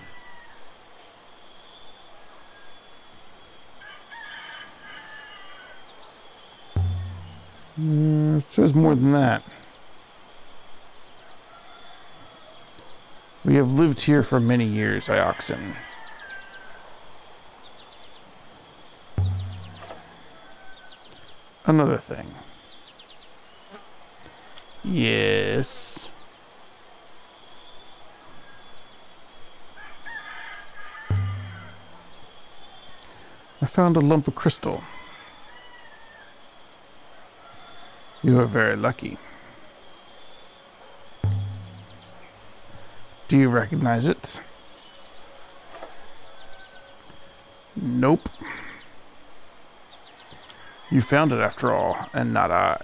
It says more than that. We have lived here for many years, Ioxen. Another thing. Yes. I found a lump of crystal. You are very lucky. Do you recognize it? Nope. You found it after all, and not I.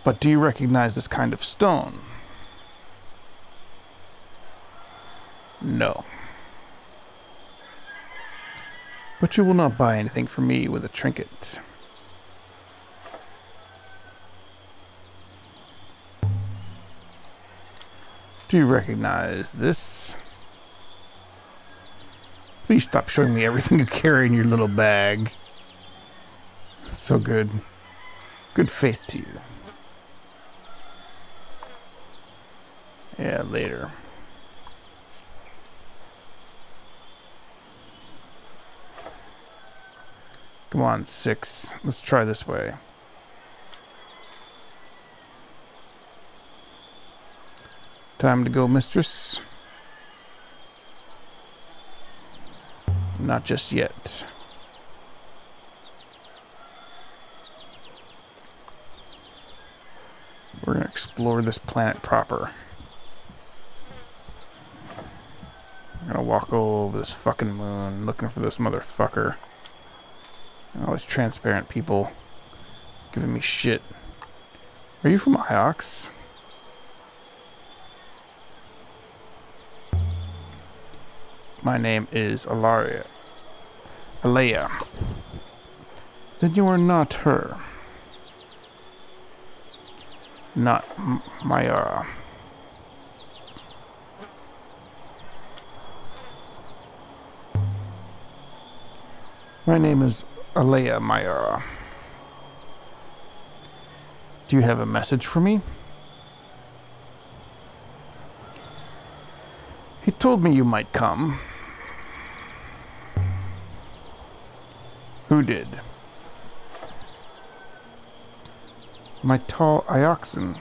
But do you recognize this kind of stone? No. But you will not buy anything from me with a trinket. Do you recognize this? Please stop showing me everything you carry in your little bag. So good. Good faith to you. Yeah, later. Come on, 6. Let's try this way. Time to go, mistress. Not just yet. We're gonna explore this planet proper. I'm gonna walk all over this fucking moon looking for this motherfucker. And all these transparent people giving me shit. Are you from Iox? My name is Alaria. Alea. Then you are not her. Not Mayara. My name is Alea Mayara. Do you have a message for me? He told me you might come. Who did? My tall Ioxen.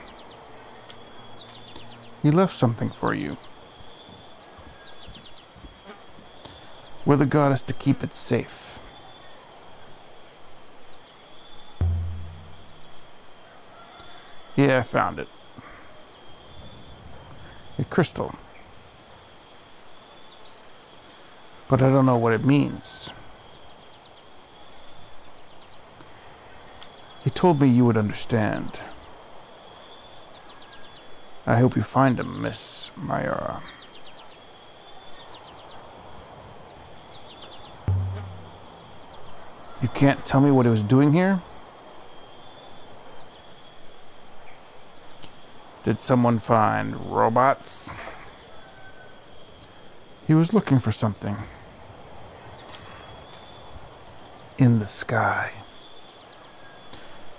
He left something for you. We're the goddess to keep it safe. Yeah, I found it. A crystal. But I don't know what it means. He told me you would understand. I hope you find him, Miss Mayara. You can't tell me what he was doing here? Did someone find robots? He was looking for something. In the sky.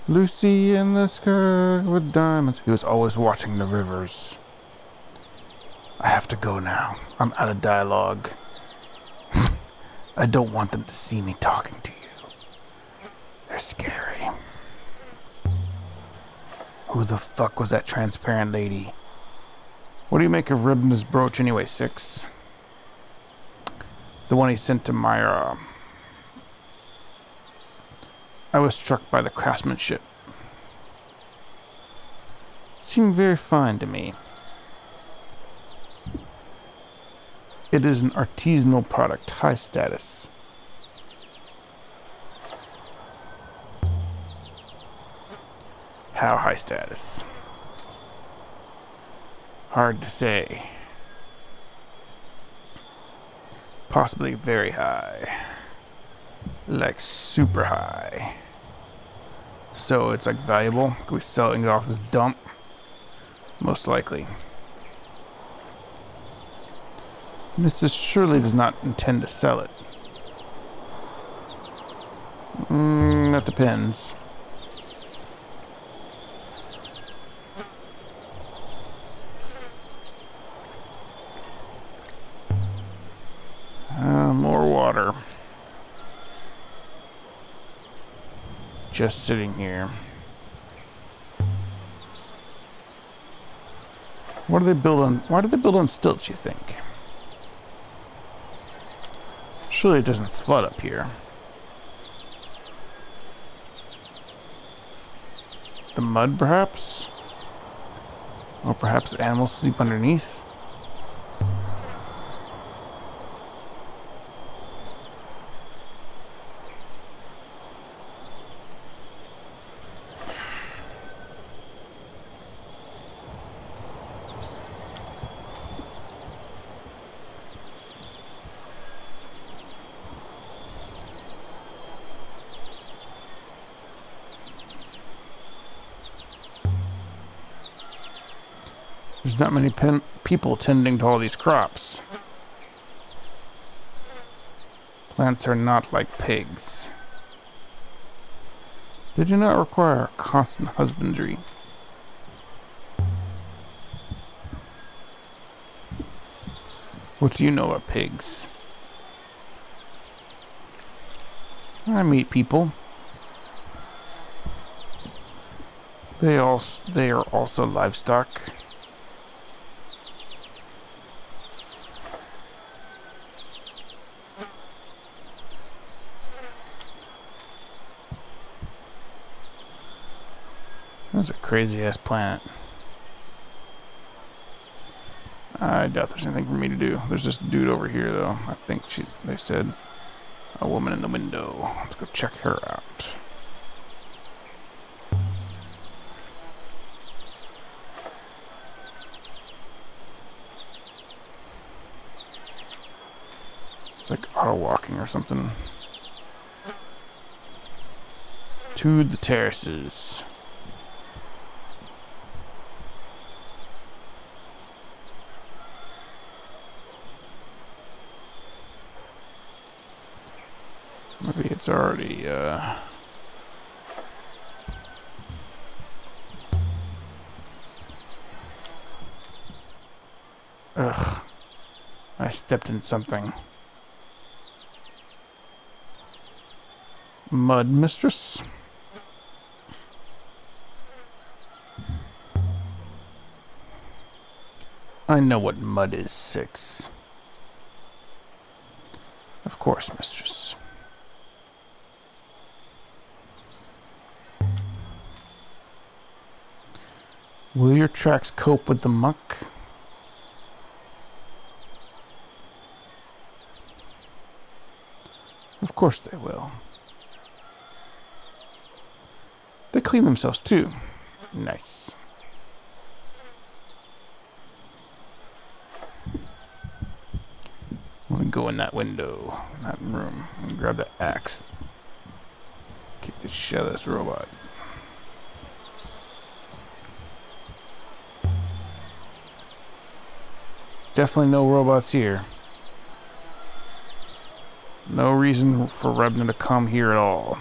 Lucy in the sky with diamonds. He was always watching the rivers. I have to go now. I'm out of dialogue. I don't want them to see me talking to you. They're scary. Who the fuck was that transparent lady? What do you make of Ribna's brooch anyway, Six? The one he sent to Myra. I was struck by the craftsmanship. Seemed very fine to me. It is an artisanal product, high status. How high status? Hard to say. Possibly very high. Like super high. So it's like valuable. Can we sell it and get off this dump? Most likely. Mr. Shirley does not intend to sell it. That depends. More water. Just sitting here. What do they build on? Why do they build on stilts, you think? Surely it doesn't flood up here. The mud, perhaps? Or perhaps animals sleep underneath? There's not many people tending to all these crops. Plants are not like pigs. They do not require constant husbandry. What do you know about pigs? I meet people. They are also livestock. That's a crazy ass planet. I doubt there's anything for me to do. There's this dude over here though. I think they said a woman in the window. Let's go check her out. It's like auto walking or something. To the terraces. Maybe it's already, Ugh. I stepped in something. Mud mistress? I know what mud is, Six. Of course, mistress. Will your tracks cope with the muck? Of course they will. They clean themselves too. Nice. I'm gonna go in that window, in that room, and grab the axe. Kick the shit out of this robot. Definitely no robots here. No reason for Rebna to come here at all.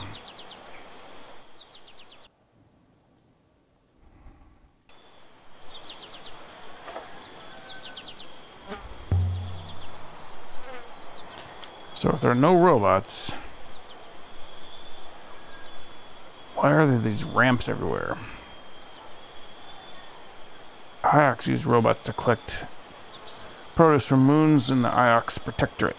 So if there are no robots, why are there these ramps everywhere? Iox used robots to collect produce from moons in the Iox Protectorate.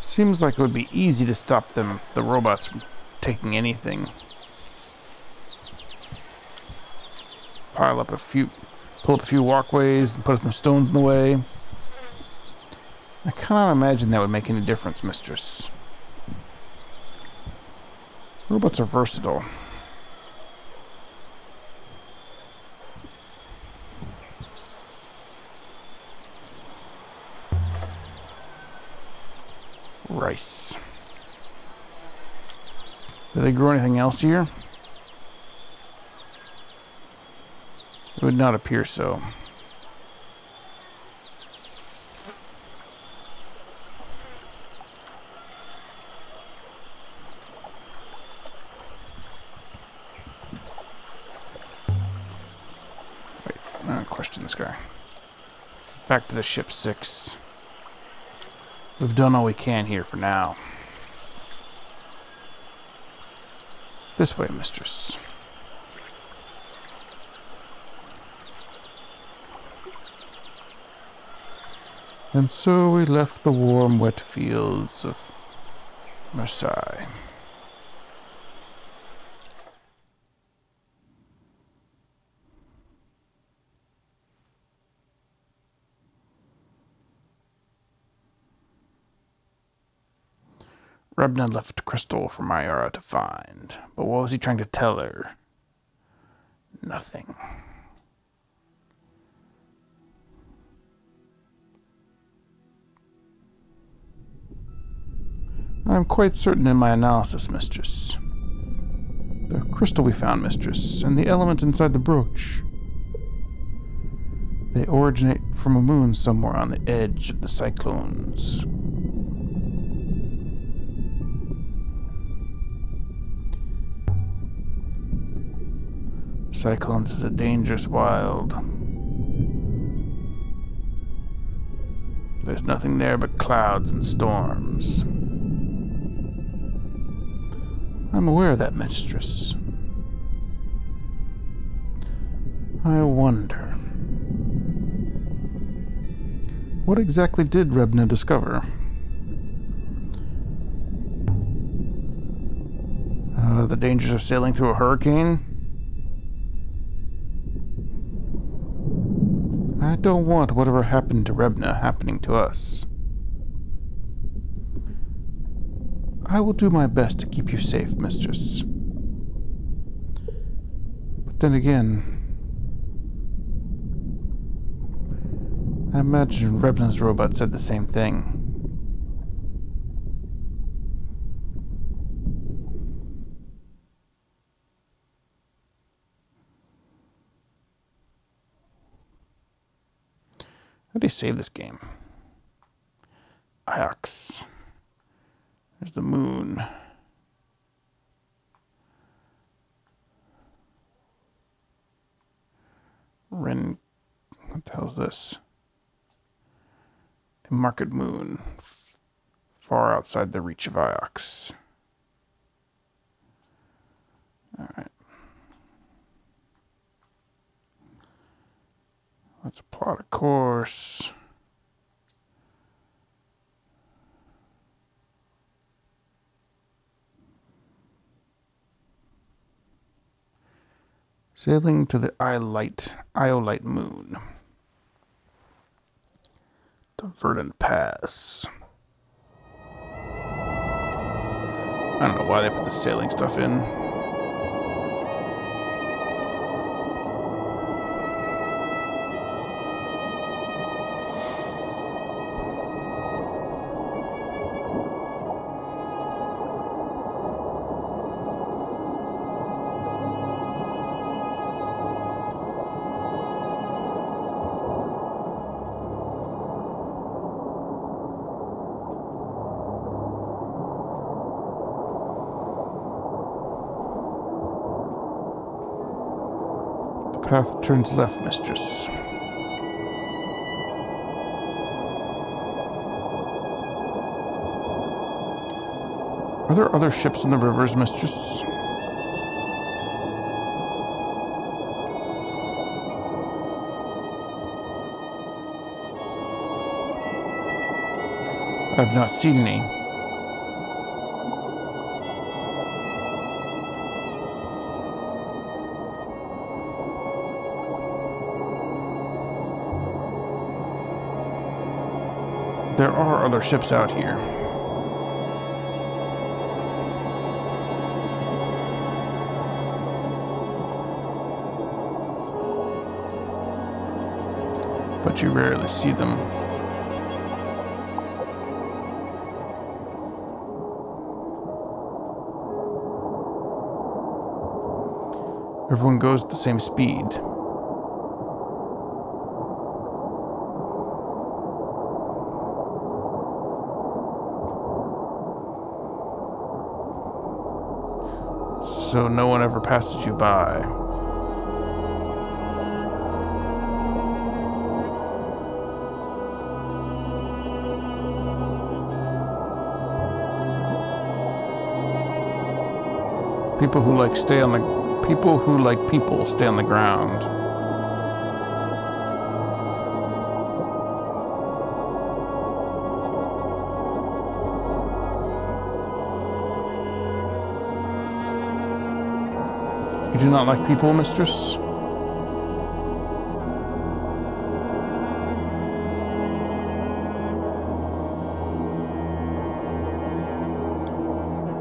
Seems like it would be easy to stop them, the robots, from taking anything. Pull up a few walkways and put some stones in the way. I cannot imagine that would make any difference, mistress. Robots are versatile. Rice. Do they grow anything else here? It would not appear so. Wait, I'm gonna question this guy. Back to the ship 6. We've done all we can here for now. This way, mistress. And so we left the warm, wet fields of Marseille. Rebna left Crystal for Mayara to find, but what was he trying to tell her? Nothing. I'm quite certain in my analysis, mistress. The crystal we found, mistress, and the element inside the brooch. They originate from a moon somewhere on the edge of the cyclones. Cyclones is a dangerous wild. There's nothing there but clouds and storms. I'm aware of that, mistress. I wonder. What exactly did Rebna discover? The dangers of sailing through a hurricane? I don't want whatever happened to Rebna happening to us. I will do my best to keep you safe, mistress. But then again, I imagine Rebna's robot said the same thing. How do you save this game? Iox. There's the moon. Ren. What the hell is this? A market moon. Far outside the reach of Iox. Alright. That's a plot of course. Sailing to the Iolite moon. The Verdant Pass. I don't know why they put the sailing stuff in. Path turns left, mistress. Are there other ships in the rivers, mistress? I've not seen any. There are other ships out here. But you rarely see them. Everyone goes at the same speed. So no one ever passes you by. People who like people stay on the ground. You do not like people, mistress?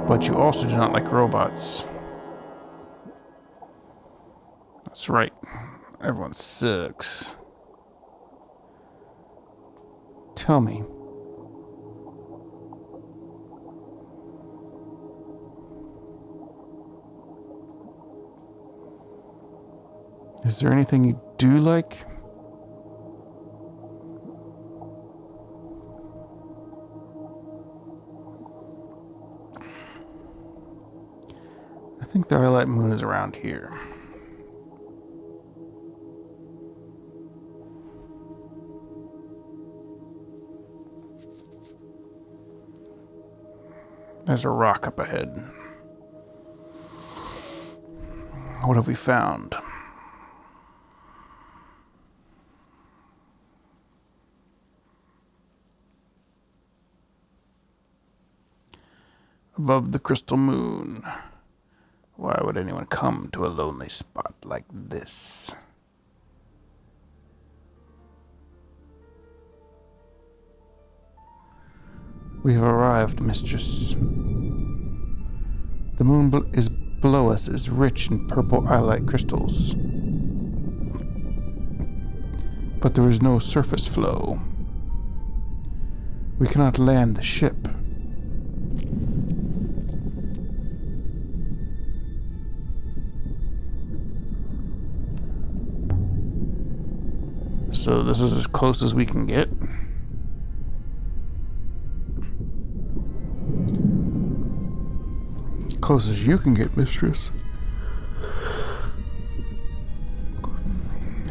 But you also do not like robots. That's right. Everyone sucks. Tell me. Is there anything you do like? I think the Iolite moon is around here. There's a rock up ahead. What have we found? Above the crystal moon. Why would anyone come to a lonely spot like this? We have arrived, mistress. The moon below us is rich in purple iolite crystals. But there is no surface flow. We cannot land the ship. So this is as close as we can get. Close as you can get, mistress.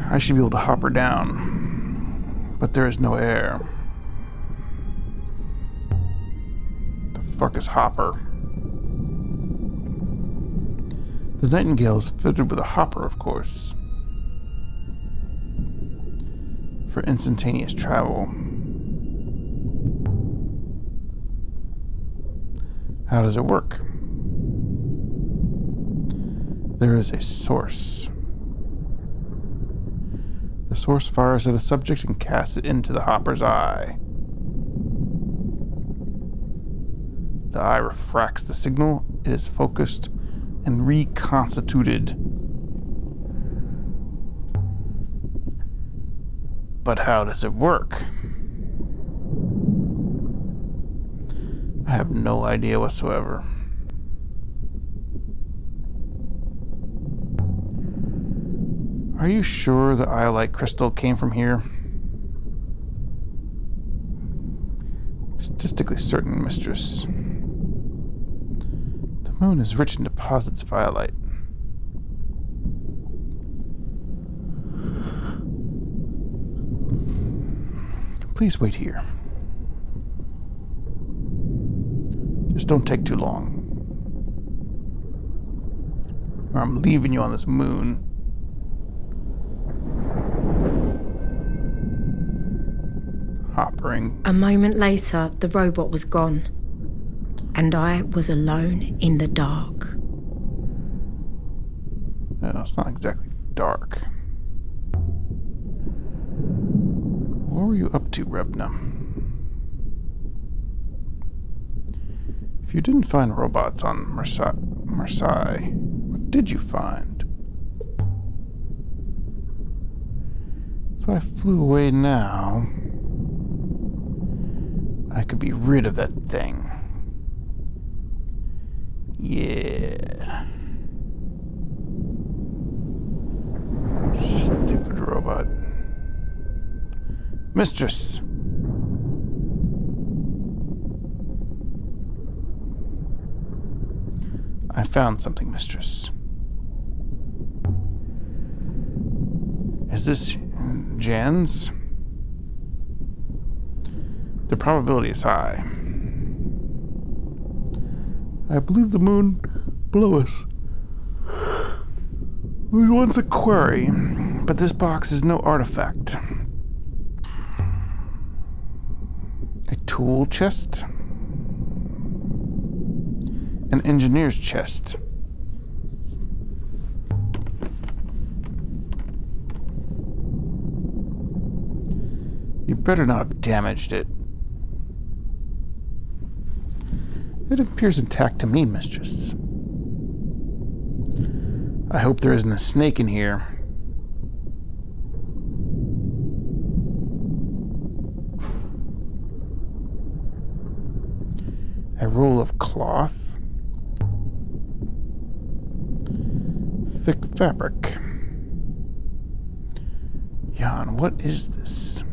I should be able to hop her down, but there is no air. The fuck is hopper? The Nightingale is fitted with a hopper, of course. for instantaneous travel. How does it work? There is a source. The source fires at a subject and casts it into the hopper's eye. The eye refracts the signal, it is focused and reconstituted. But how does it work? I have no idea whatsoever. Are you sure the eye-like crystal came from here? Statistically certain, mistress. The moon is rich in deposits of iolite. Please wait here. Just don't take too long. Or I'm leaving you on this moon. Hoppering. A moment later, the robot was gone, and I was alone in the dark. No, it's not exactly dark. What were you up to, Rebna? If you didn't find robots on Marseille, what did you find? If I flew away now, I could be rid of that thing. Yeah. Stupid robot. Mistress. I found something, mistress. Is this Jan's? The probability is high. I believe the moon below us was once a quarry, but this box is no artifact. A tool chest? An engineer's chest. You better not have damaged it. It appears intact to me, mistress. I hope there isn't a snake in here. A roll of cloth. Thick fabric. Jan, what is this?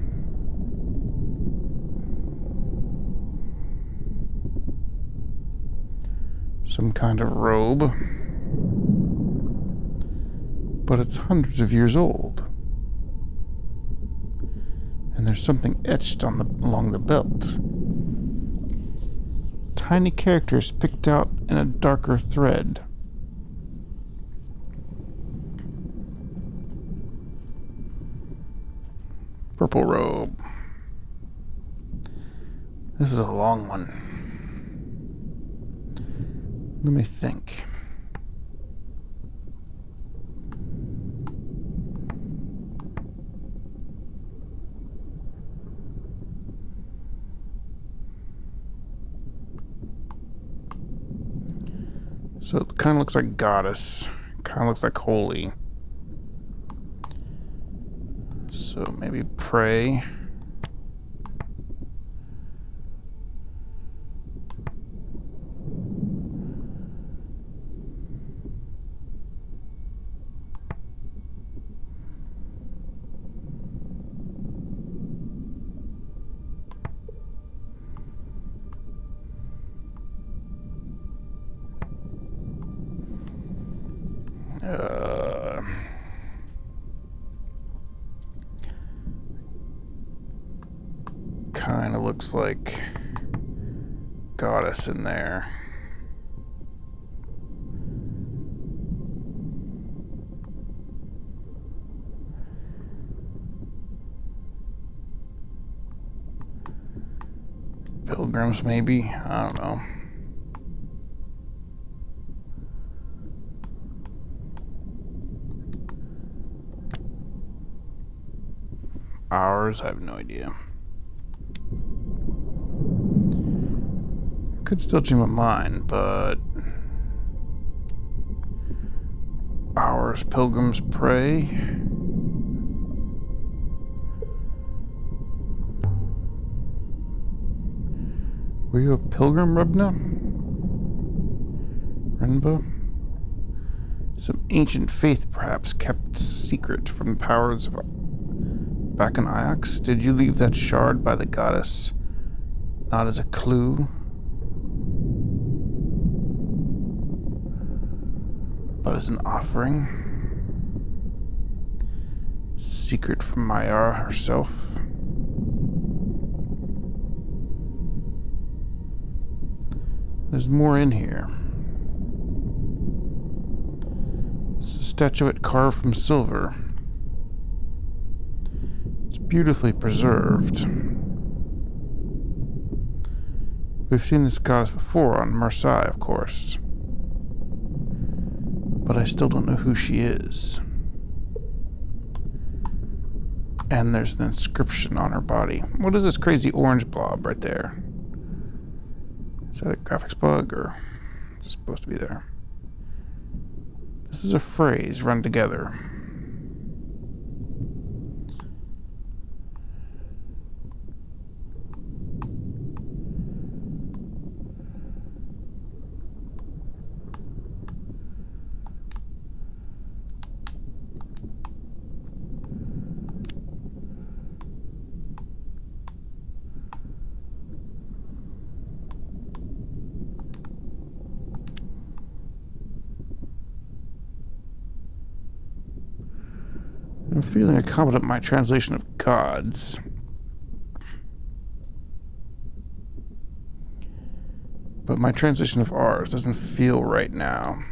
Some kind of robe. But it's hundreds of years old. And there's something etched on along the belt. Tiny characters picked out in a darker thread. Purple robe. This is a long one. Let me think. So it kind of looks like goddess. Kind of looks like holy. So maybe pray. Kind of looks like goddess in there. Pilgrims, maybe. I don't know. Ours? I have no idea. Could still change my mind, but... Ours, Pilgrims pray. Were you a pilgrim, Rubna? Renba? Some ancient faith, perhaps, kept secret from the powers of back in Iox? Did you leave that shard by the goddess not as a clue, but as an offering? Secret from Mayara herself? There's more in here. It's a statuette carved from silver. It's beautifully preserved. We've seen this goddess before on Marseille, of course. But I still don't know who she is. And there's an inscription on her body. What is this crazy orange blob right there? Is that a graphics bug, or is it supposed to be there? This is a phrase run together. I'm feeling incompetent in my translation of gods. But my translation of ours doesn't feel right now.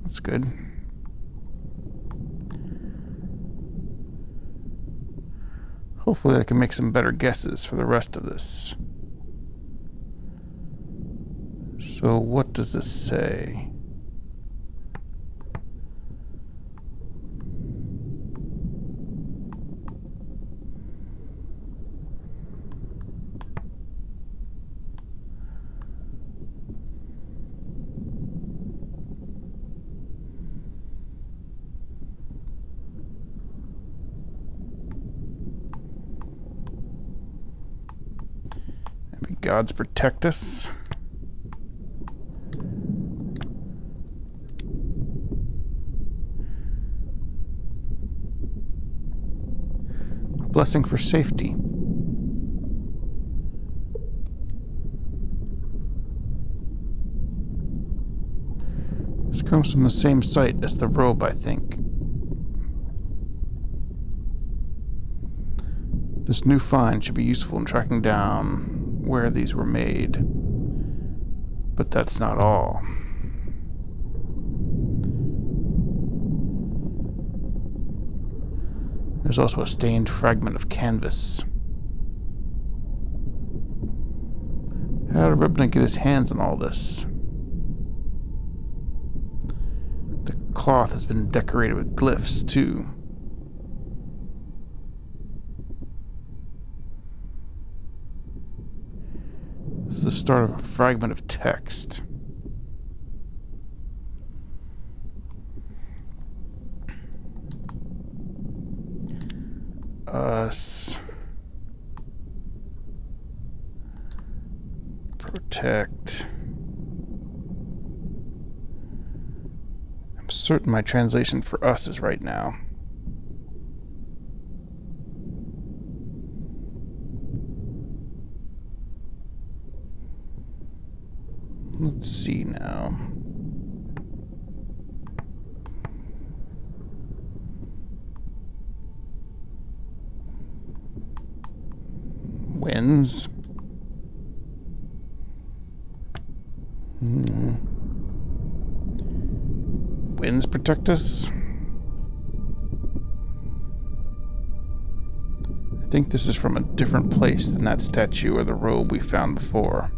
That's good. Hopefully I can make some better guesses for the rest of this. So what does this say? Maybe gods protect us. A blessing for safety. This comes from the same site as the robe, I think. This new find should be useful in tracking down where these were made. But that's not all. There's also a stained fragment of canvas. How did Rubna get his hands on all this? The cloth has been decorated with glyphs, too. This is the start of a fragment of text. Us. Protect. I'm certain my translation for us is right now. Let's see now. Winds. Winds protect us. I think this is from a different place than that statue or the robe we found before.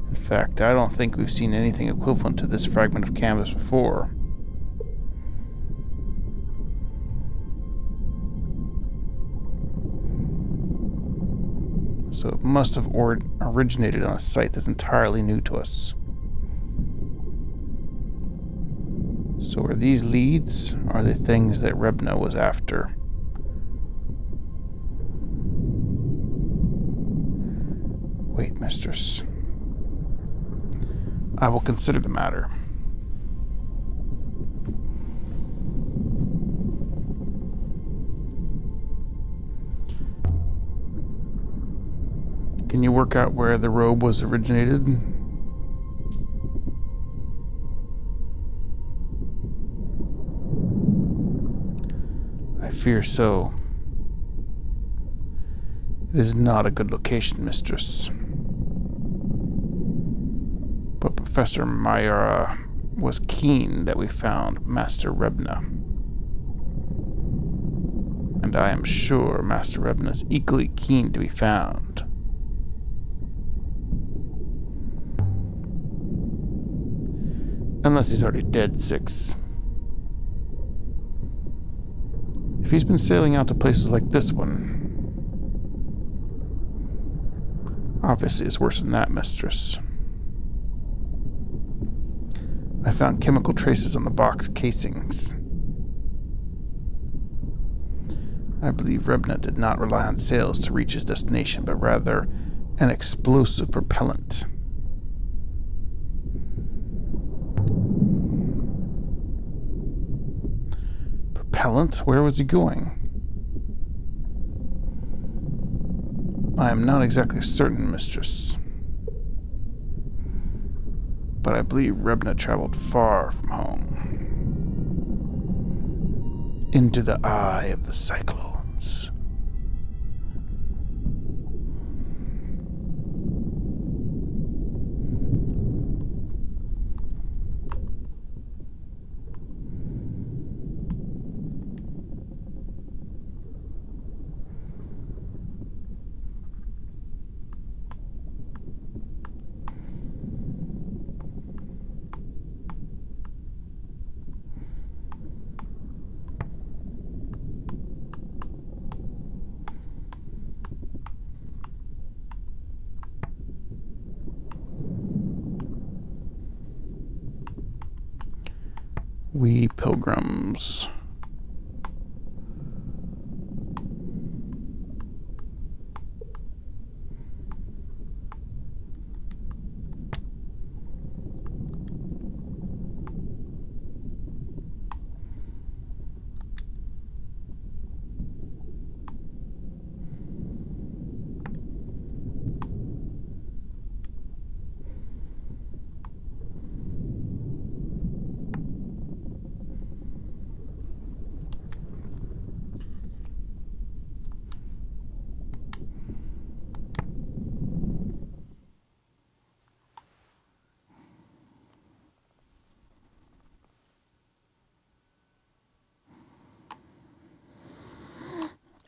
In fact, I don't think we've seen anything equivalent to this fragment of canvas before. So it must have originated on a site that's entirely new to us. So are these leads? Or are they things that Rebna was after? Wait, mistress. I will consider the matter. Can you work out where the robe was originated? I fear so. It is not a good location, mistress. But Professor Mayara was keen that we found Master Rebna. And I am sure Master Rebna is equally keen to be found. Unless he's already dead, Six. If he's been sailing out to places like this one, obviously it's worse than that, mistress. I found chemical traces on the box casings. I believe Rebna did not rely on sails to reach his destination, but rather an explosive propellant. Propellant? Where was he going? I am not exactly certain, mistress. But I believe Rebna traveled far from home. Into the eye of the cyclones. We pilgrims.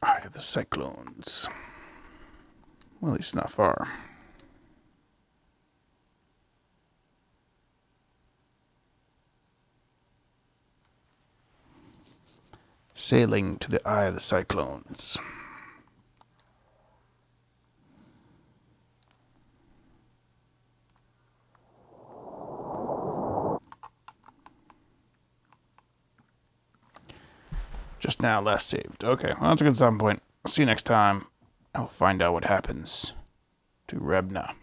Eye of the cyclones. Well, at least not far. Sailing to the eye of the cyclones. Just now, last saved. Okay, well, that's a good stopping point. See you next time. I'll find out what happens to Rebna.